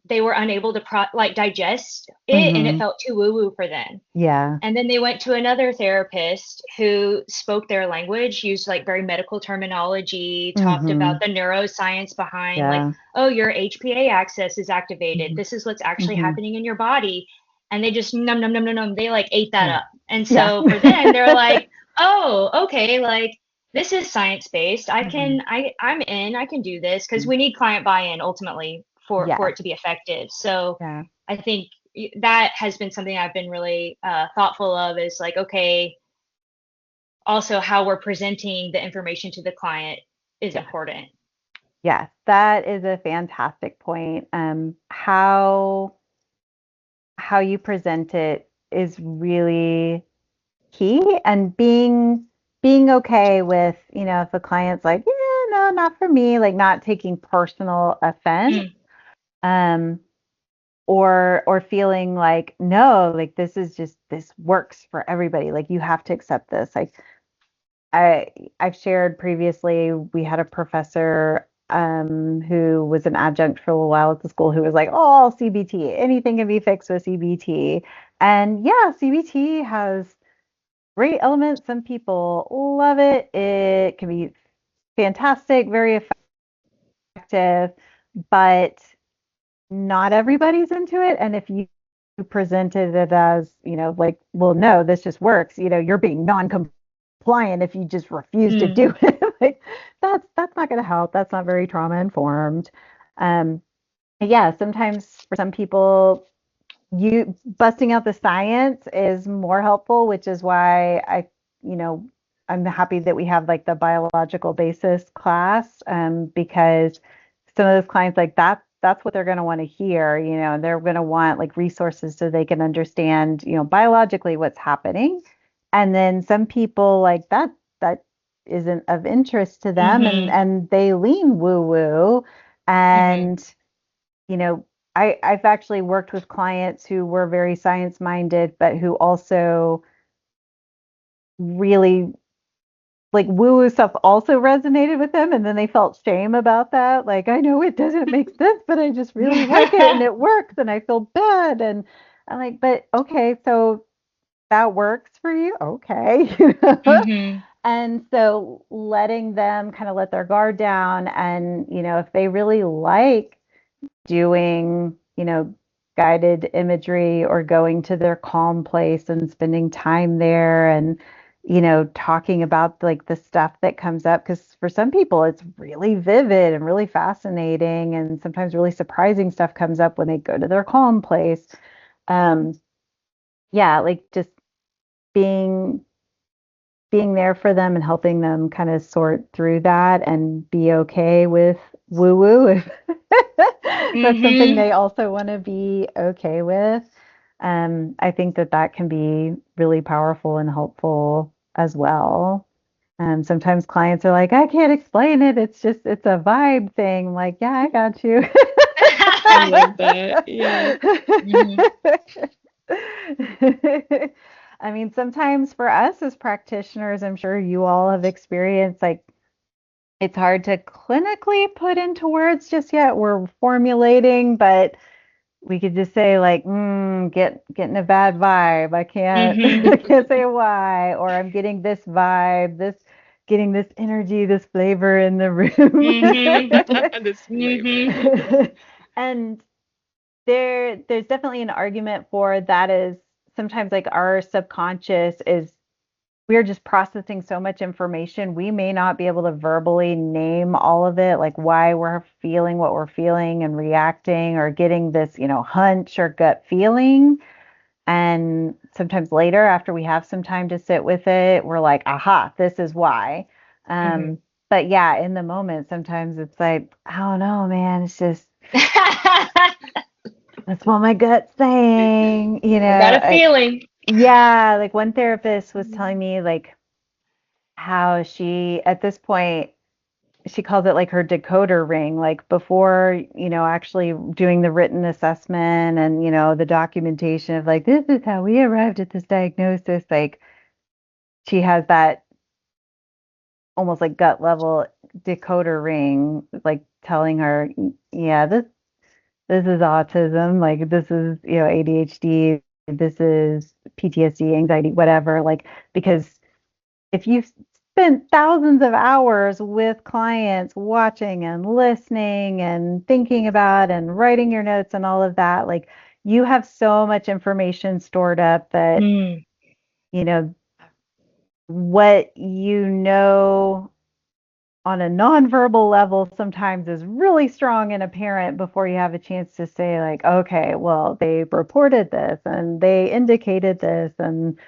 they were unable to like digest it and it Hmm. felt too woo woo for them. Yeah. And then they went to another therapist who spoke their language, used like very medical terminology, talked about Hmm. the neuroscience behind like, Yeah. oh, your HPA axis is activated. Hmm. This is what's actually Hmm. happening in your body. And they just num num num num num. They like ate that Yeah. up. And Yeah. so for them, they're like, oh, okay, like this is science based. Hmm. I'm in. I can do this because Hmm. we need client buy-in ultimately for Yes. it to be effective. So Yeah. I think that has been something I've been really thoughtful of is like, okay, also how we're presenting the information to the client is Yeah. important. Yes. That is a fantastic point. How you present it is really key, and being okay with, if a client's like, yeah, no, not for me, like not taking personal offense, Mm, um, or feeling like, no, like this works for everybody. Like you have to accept this. Like I I've shared previously, we had a professor who was an adjunct for a while at the school who was like, oh, CBT, anything can be fixed with CBT. And yeah, CBT has great elements. Some people love it. It can be fantastic, very effective, but not everybody's into it. And if you presented it as, like, well, no, this just works, you're being non-compliant if you just refuse to mm, do it. Like that's not going to help. That's not very trauma informed. Um, yeah, sometimes for some people, you busting out the science is more helpful, which is why you know, I'm happy that we have like the biological basis class, because some of those clients like that's what they're going to want to hear, and they're going to want like resources so they can understand, biologically what's happening. And then some people like that isn't of interest to them, and they lean woo woo. And I've actually worked with clients who were very science minded, but who also really like woo woo stuff also resonated with them. And then they felt shame about that. Like, I know it doesn't make sense, but I just really like it and it works and I feel bad. And I'm like, but okay, so that works for you. Okay. And so letting them kind of let their guard down, and, if they really like doing, guided imagery or going to their calm place and spending time there, and, talking about like the stuff that comes up. Because for some people, it's really vivid and really fascinating, and sometimes really surprising stuff comes up when they go to their calm place. Yeah, like just being there for them and helping them kind of sort through that and be okay with woo woo if that's something they also want to be okay with. I think that can be really powerful and helpful as well. Sometimes clients are like, I can't explain it. It's a vibe thing. I'm like, yeah, I got you. I love that. Yeah. I mean, sometimes for us as practitioners, I'm sure you all have experienced, like, it's hard to clinically put into words just yet. We're formulating, but we could just say like, getting a bad vibe. I can't say why, or I'm getting this vibe, getting this energy, this flavor in the room. This flavor. And there's definitely an argument for that. Is sometimes like our subconscious is, we're just processing so much information, we may not be able to verbally name all of it, like why we're feeling what we're feeling and reacting or getting this, hunch or gut feeling. And sometimes later, after we have some time to sit with it, we're like, aha, this is why. But yeah, in the moment, sometimes it's like, I don't know, man, it's just that's what my gut's saying, Got a feeling. Yeah, like one therapist was telling me like how she, at this point, she calls it like her decoder ring, like before, actually doing the written assessment and, the documentation of like, this is how we arrived at this diagnosis. Like she has that almost like gut level decoder ring, like telling her, yeah, this is autism, like this is, ADHD, this is PTSD, anxiety, whatever, like, because if you've spent thousands of hours with clients watching and listening and thinking about and writing your notes and all of that, like you have so much information stored up that, what on a nonverbal level sometimes is really strong and apparent before you have a chance to say like, okay, well, they reported this and they indicated this and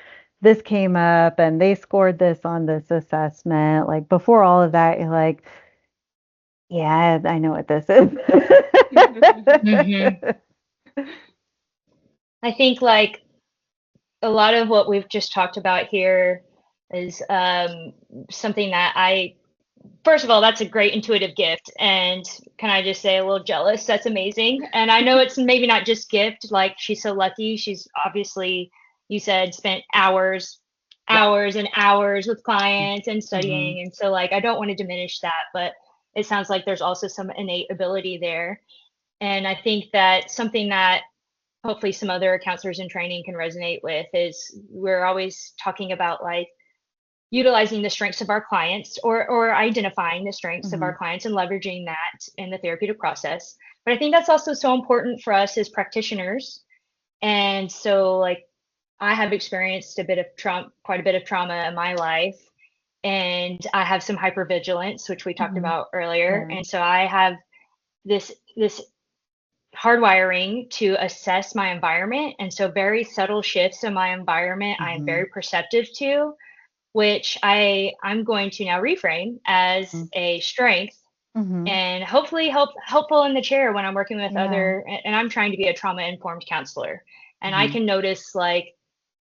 this came up and they scored this on this assessment. Like before all of that, you're like, yeah, I know what this is. I think like a lot of what we've just talked about here is something that first of all, that's a great intuitive gift. And can I just say a little jealous? That's amazing. And I know it's maybe not just gift, like she's so lucky. She's obviously, you said, spent hours and hours with clients and studying. And so like, I don't want to diminish that, but it sounds like there's also some innate ability there. And I think that something that hopefully some other counselors in training can resonate with is we're always talking about like utilizing the strengths of our clients or identifying the strengths of our clients and leveraging that in the therapeutic process. But I think that's also so important for us as practitioners. And so like I have experienced quite a bit of trauma in my life, and I have some hypervigilance, which we talked about earlier. And so I have this hardwiring to assess my environment. And so very subtle shifts in my environment, I am very perceptive to, which I'm going to now reframe as a strength Mm-hmm. and hopefully helpful in the chair when I'm working with Yeah. other, and I'm trying to be a trauma informed counselor, and I Mm-hmm. can notice like,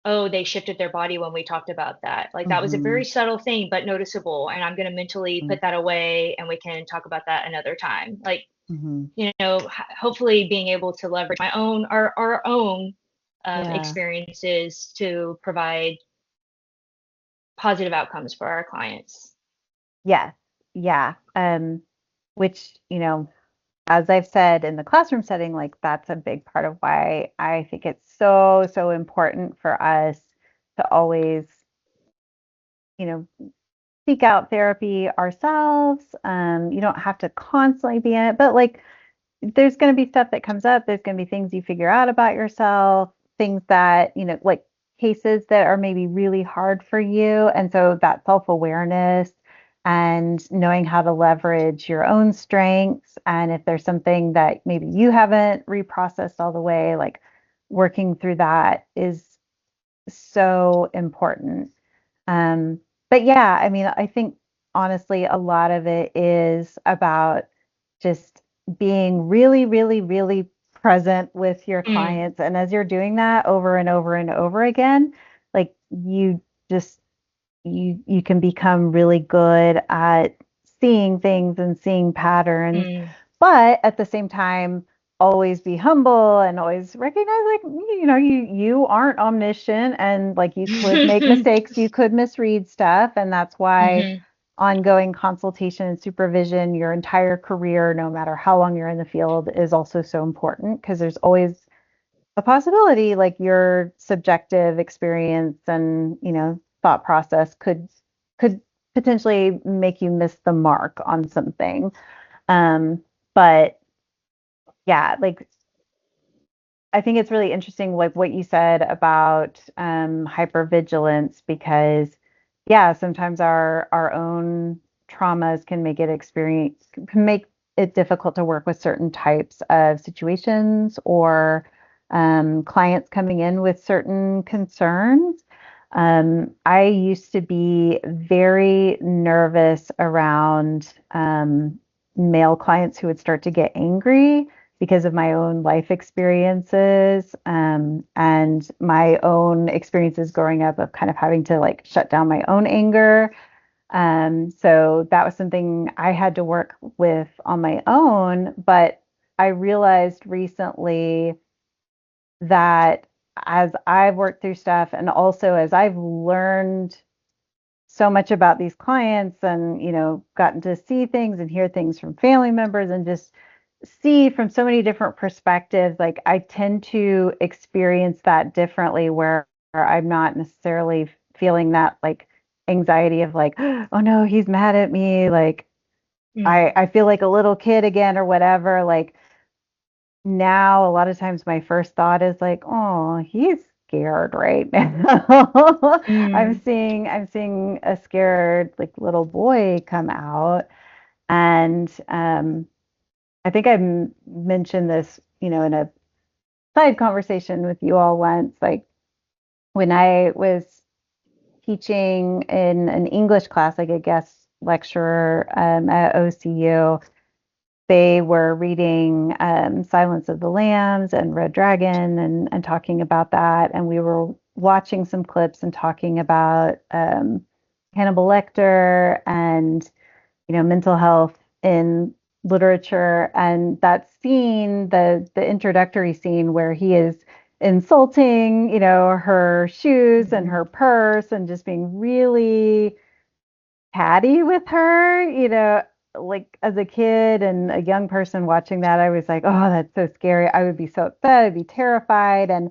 oh, they shifted their body when we talked about that. Like that was a Mm-hmm. very subtle thing, but noticeable. And I'm going to mentally put that away and we can talk about that another time. Like, Mm-hmm. hopefully being able to leverage our own Yeah. experiences to provide positive outcomes for our clients. Yes. Yeah. Which, as I've said in the classroom setting, like that's a big part of why I think it's so, so important for us to always, you know, seek out therapy ourselves. You don't have to constantly be in it, but like there's going to be stuff that comes up. There's going to be things you figure out about yourself, things that, like cases that are maybe really hard for you. And so that self-awareness and knowing how to leverage your own strengths. And if there's something that maybe you haven't reprocessed all the way, like working through that is so important. Um, but yeah, I mean, I think honestly, a lot of it is about just being really, really, really present with your Mm, clients. And as you're doing that over and over and over again, like just you can become really good at seeing things and seeing patterns, mm, but at the same time always be humble and always recognize like you aren't omniscient and like you could make mistakes, you could misread stuff, and that's why mhm, ongoing consultation and supervision your entire career, no matter how long you're in the field, is also so important because there's always a possibility like your subjective experience and thought process could potentially make you miss the mark on something. But yeah, like I think it's really interesting like what you said about hypervigilance, because yeah, sometimes our own traumas can make it difficult to work with certain types of situations or clients coming in with certain concerns. I used to be very nervous around male clients who would start to get angry because of my own life experiences and my own experiences growing up of kind of having to like shut down my own anger. So that was something I had to work with on my own. But I realized recently that as I've worked through stuff and also as I've learned so much about these clients and gotten to see things and hear things from family members and just see from so many different perspectives, like I tend to experience that differently, where I'm not necessarily feeling that like anxiety of like, oh no, he's mad at me, like mm, I feel like a little kid again or whatever. Like now a lot of times my first thought is like, oh, he's scared right now. i'm mm, seeing i'm seeing a scared like little boy come out. And I think mentioned this in a side conversation with you all once, like when I was teaching in an English class, like a guest lecturer at OCU. They were reading Silence of the Lambs and Red Dragon and talking about that. And we were watching some clips and talking about Hannibal Lecter and, mental health in literature. And that scene, the introductory scene where he is insulting, her shoes and her mhm, purse and just being really catty with her, like as a kid and a young person watching that, I was like, oh, that's so scary. I would be so upset. I'd be terrified. And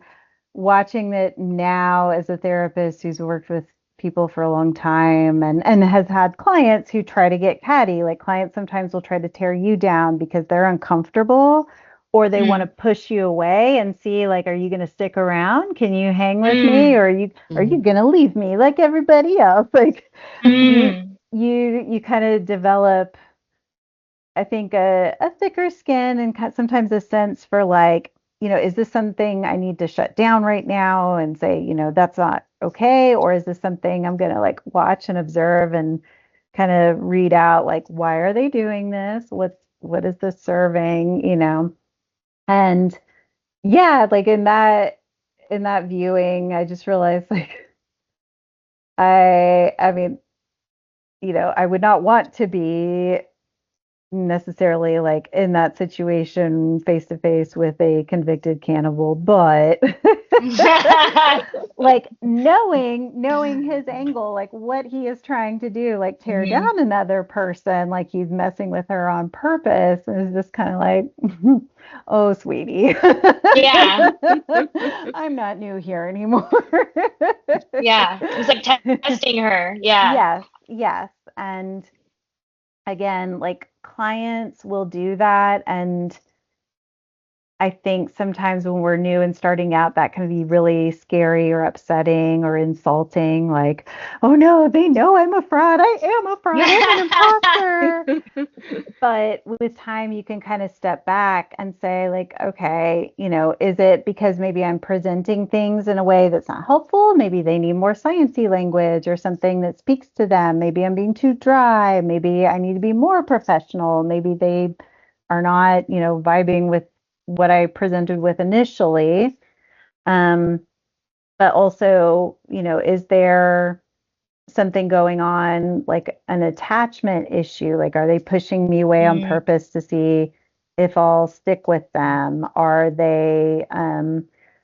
watching it now as a therapist who's worked with people for a long time and has had clients who try to get catty, like clients sometimes will try to tear you down because they're uncomfortable or they want to mm, push you away and see like, are you going to stick around? Can you hang with me? mm, Or are you going to leave me like everybody else? Like you mm, you kind of develop, I think, a thicker skin and sometimes a sense for like, is this something I need to shut down right now and say, that's not okay? Or is this something I'm going to like watch and observe and kind of read out like, why are they doing this? What is this serving? And yeah, like in that viewing, I just realized like I mean, I would not want to be necessarily like in that situation face to face with a convicted cannibal, but like knowing his angle, like what he is trying to do, like tear Mhm. down another person, like he's messing with her on purpose, and it's just kind of like, oh, sweetie, Yeah. I'm not new here anymore. Yeah. It was like testing her. Yeah. Yes, yes. And again, like clients will do that. And I think sometimes when we're new and starting out, that can be really scary or upsetting or insulting. Like, oh no, they know I'm a fraud. I am a fraud. I'm an imposter. But with time, you can kind of step back and say, like, okay, is it because maybe I'm presenting things in a way that's not helpful? Maybe they need more sciencey language or something that speaks to them. Maybe I'm being too dry. Maybe I need to be more professional. Maybe they are not, vibing with what I presented with initially. Um, but also, is there something going on, like an attachment issue? Like, are they pushing me away on Mm, purpose to see if I'll stick with them? Are they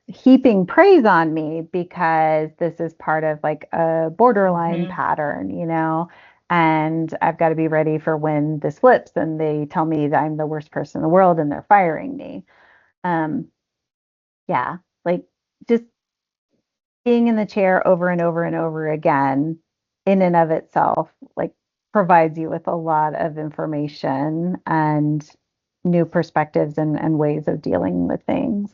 heaping praise on me because this is part of like a borderline mhm. pattern, And I've got to be ready for when this flips and they tell me that I'm the worst person in the world and they're firing me. Um, yeah, like just being in the chair over and over and over again in and of itself, like provides you with a lot of information and new perspectives and ways of dealing with things.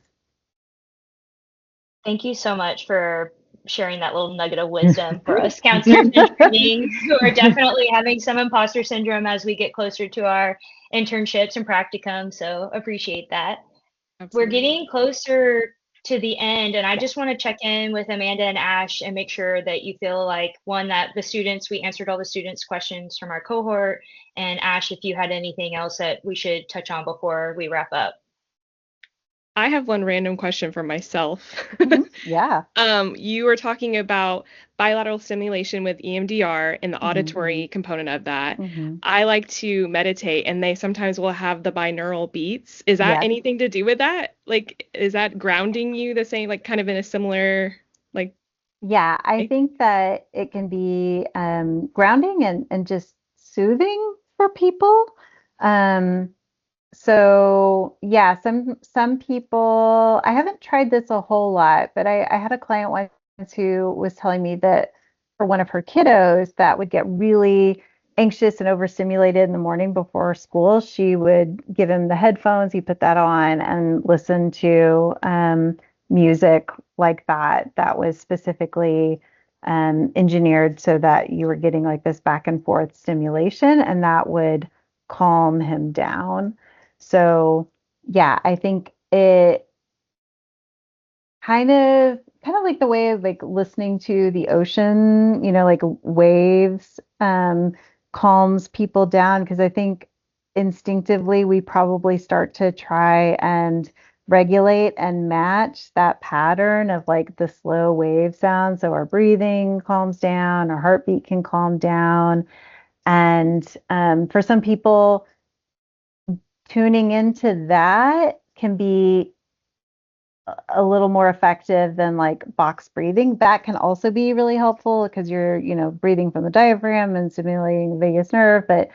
Thank you so much for sharing that little nugget of wisdom for us counselors in training who are definitely having some imposter syndrome as we get closer to our internships and practicum. So appreciate that. We're Absolutely. getting closer to the end, and I just want to check in with Amanda and Ash and make sure that you feel like one, that we answered all the students' questions from our cohort, and Ash, if you had anything else that we should touch on before we wrap up. I have one random question for myself. Mhm. Yeah. You were talking about bilateral stimulation with EMDR and the Hmm. auditory component of that. Hmm. I like to meditate, and they sometimes will have the binaural beats. Is that Yes. anything to do with that? Like, is that grounding you the same, like kind of in a similar, like, Yeah, I way? think that it can be grounding and just soothing for people. Um, So yeah, some people, I haven't tried this a whole lot, but I had a client once who was telling me that for one of her kiddos that would get really anxious and overstimulated in the morning before school, she would give him the headphones, he put that on and listen to music like that was specifically engineered so that you were getting like this back and forth stimulation, and that would calm him down. So yeah, I think it kind of like the way of like listening to the ocean, like waves, calms people down, because I think instinctively we probably start to try and regulate and match that pattern of like the slow wave sound. So our breathing calms down, our heartbeat can calm down. And for some people, tuning into that can be a little more effective than like box breathing. That can also be really helpful because you're, breathing from the diaphragm and stimulating the vagus nerve. But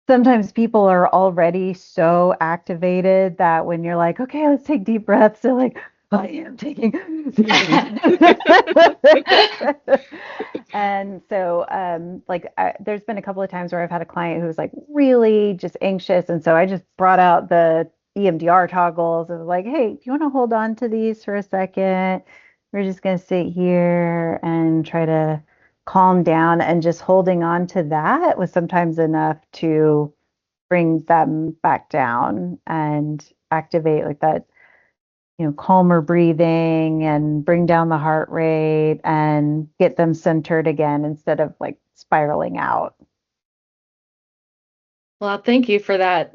sometimes people are already so activated that when you're like, okay, let's take deep breaths, they're like, I am taking deep breaths. And so, there's been a couple of times where I've had a client who's like really just anxious. And so I just brought out the EMDR toggles and was like, hey, do you want to hold on to these for a second? We're just going to sit here and try to calm down. And just holding on to that was sometimes enough to bring them back down and activate like that, calmer breathing and bring down the heart rate and get them centered again instead of like spiraling out. Well, thank you for that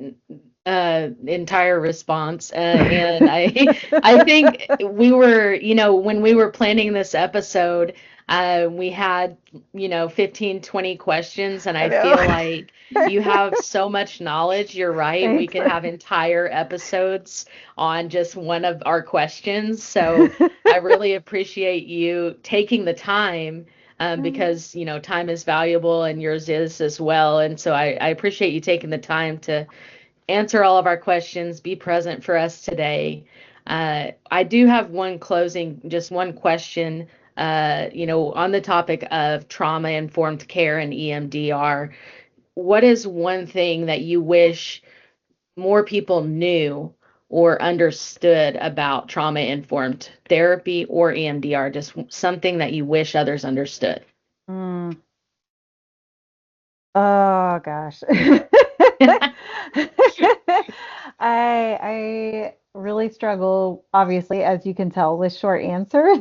entire response. And I think we were, when we were planning this episode, we had, 15, 20 questions, and I I feel know. like you have so much knowledge. You're right. We Thanks. could have entire episodes on just one of our questions. So I really appreciate you taking the time because time is valuable and yours is as well. And so I appreciate you taking the time to answer all of our questions, be present for us today. I do have just one question, on the topic of trauma-informed care and EMDR. What is one thing that you wish more people knew or understood about trauma-informed therapy or EMDR? Just something that you wish others understood. Mm. Oh gosh. I really struggle, obviously, as you can tell, with short answers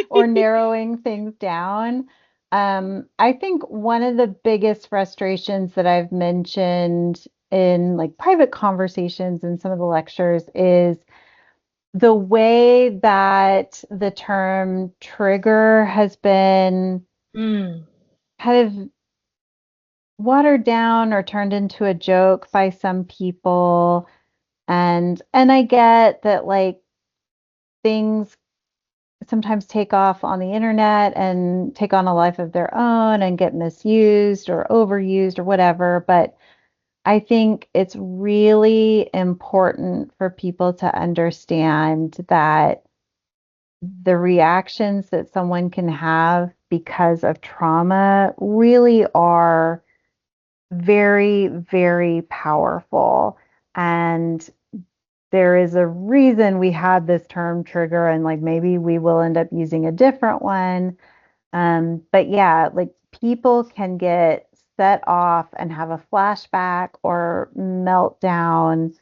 or narrowing things down. I think one of the biggest frustrations that I've mentioned in like private conversations in some of the lectures is the way that the term trigger has been Mm. kind of watered down or turned into a joke by some people. And I get that like things sometimes take off on the internet and take on a life of their own and get misused or overused or whatever, but I think it's really important for people to understand that the reactions that someone can have because of trauma really are very, very powerful. And there is a reason we had this term trigger, and like maybe we will end up using a different one. But yeah, like people can get set off and have a flashback or meltdown,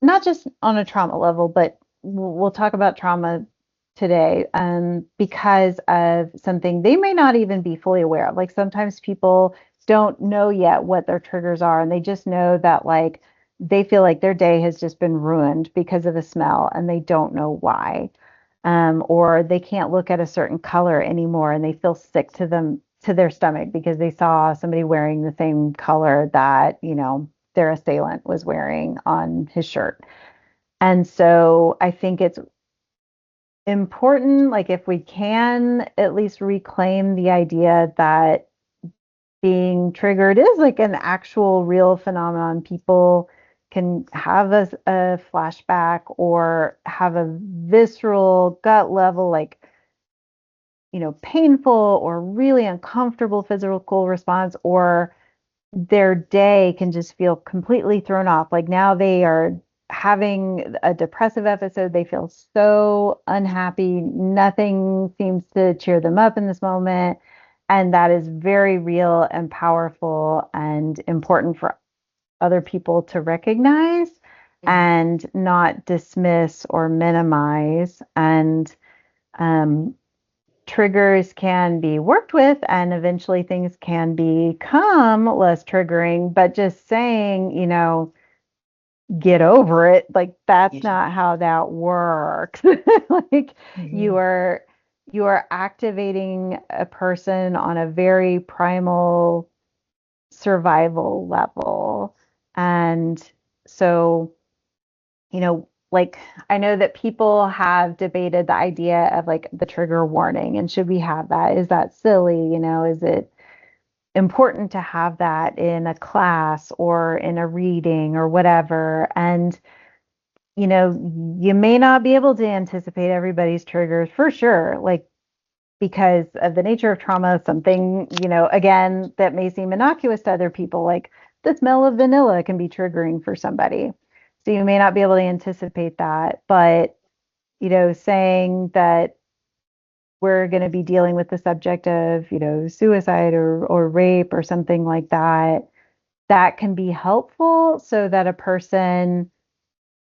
not just on a trauma level, but we'll talk about trauma today, because of something they may not even be fully aware of. Like sometimes people don't know yet what their triggers are, and they just know that like they feel like their day has just been ruined because of a smell, and they don't know why. Or they can't look at a certain color anymore, and they feel sick to their stomach because they saw somebody wearing the same color that their assailant was wearing on his shirt. And so I think it's important, like if we can at least reclaim the idea that being triggered is like an actual real phenomenon. People can have a flashback or have a visceral gut level, like, painful or really uncomfortable physical response, or their day can just feel completely thrown off. Like now they are having a depressive episode. They feel so unhappy. Nothing seems to cheer them up in this moment. And that is very real and powerful and important for other people to recognize and not dismiss or minimize. And um, triggers can be worked with and eventually things can become less triggering, but just saying, get over it, like that's Yeah. not how that works. Like you Mhm. are you are activating a person on a very primal survival level. And so, like I know that people have debated the idea of like the trigger warning, and should we have that? Is that silly? Is it important to have that in a class or in a reading or whatever? And you may not be able to anticipate everybody's triggers for sure, like because of the nature of trauma, something, again, that may seem innocuous to other people, like the smell of vanilla can be triggering for somebody. So you may not be able to anticipate that. But, saying that we're going to be dealing with the subject of, suicide or rape or something like that, that can be helpful so that a person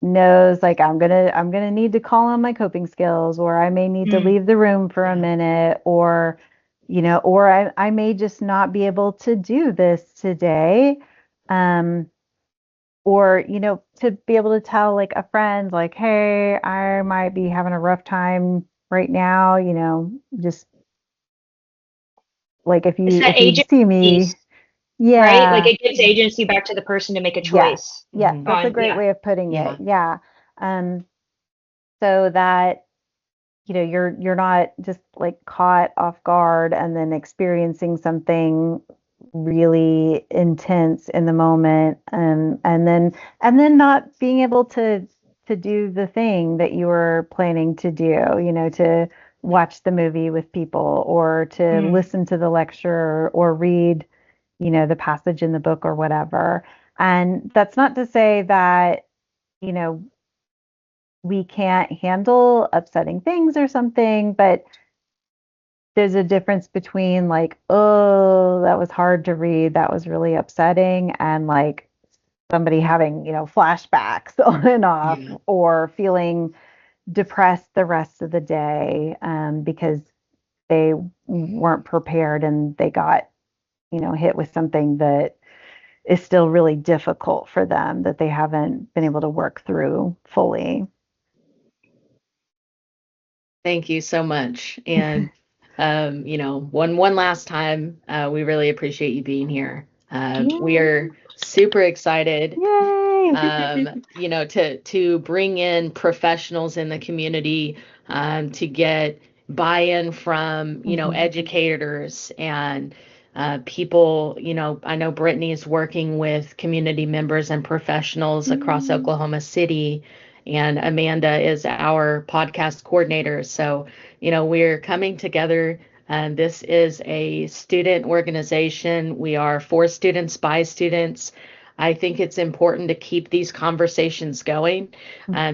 knows like I'm gonna need to call on my coping skills, or I may need to Mm. leave the room for a Yeah. minute, or or I may just not be able to do this today. Or, to be able to tell like a friend, like, hey, I might be having a rough time right now, just like if It's you that if you agency see piece, me, right? Like yeah, it gives agency back to the person to make a yes, choice yes, that's a on, great yeah. way of putting it. Yeah. Yeah. So that you're not just like caught off guard and then experiencing something really intense in the moment, and then not being able to do the thing that you were planning to do, to watch the movie with people, or to Mm. listen to the lecture, or read the passage in the book or whatever. And that's not to say that you know we can't handle upsetting things or something, but there's a difference between like, oh, that was hard to read, that was really upsetting, and like somebody having, flashbacks on and off, Yeah. or feeling depressed the rest of the day, because they weren't prepared and they got, hit with something that is still really difficult for them, that they haven't been able to work through fully. Thank you so much. And one last time, we really appreciate you being here. We Yeah. are super excited, Yay. to bring in professionals in the community, to get buy-in from, Mhm. educators and people. I know Brittany is working with community members and professionals across Mm. Oklahoma City, and Amanda is our podcast coordinator. So, we're coming together. This is a student organization. We are for students, by students. I think it's important to keep these conversations going,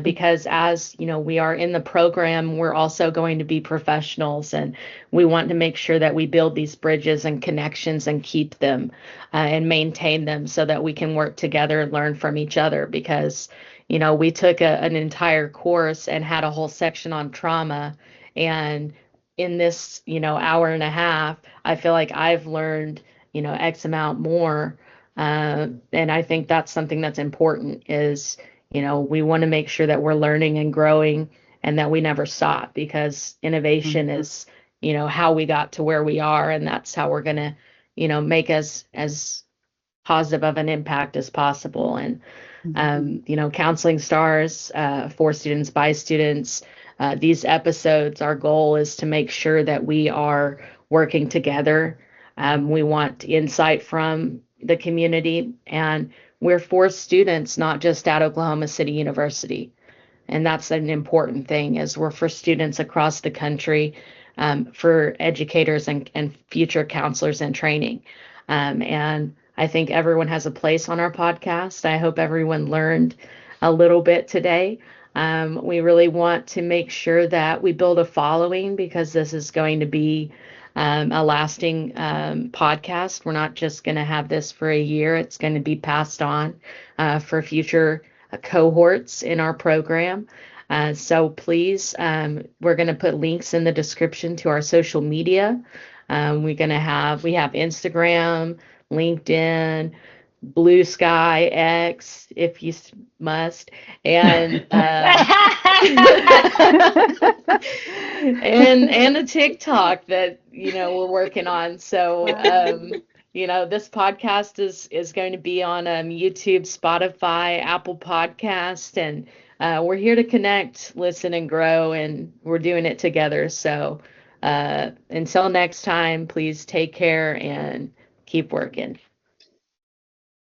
because as we are in the program, we're also going to be professionals, and we want to make sure that we build these bridges and connections and keep them, and maintain them so that we can work together and learn from each other. Because we took an entire course and had a whole section on trauma, and in this hour and a half, I feel like I've learned X amount more. And I think that's something that's important is, we want to make sure that we're learning and growing and that we never stop, because innovation Mhm. is, how we got to where we are. And that's how we're going to, make us as positive of an impact as possible. And, Counseling Stars, for students, by students, these episodes, our goal is to make sure that we are working together. We want insight from the community, and we're for students, not just at Oklahoma City University. And that's an important thing, is we're for students across the country, for educators and future counselors in training. And I think everyone has a place on our podcast. I hope everyone learned a little bit today. We really want to make sure that we build a following, because this is going to be a lasting podcast. We're not just going to have this for a year, it's going to be passed on for future cohorts in our program. So please, we're going to put links in the description to our social media. We have Instagram, LinkedIn, BlueSky, X, if you must, and and a TikTok that we're working on. So this podcast is going to be on YouTube, Spotify, Apple Podcast, and we're here to connect, listen, and grow, and we're doing it together. So until next time, please take care and keep working.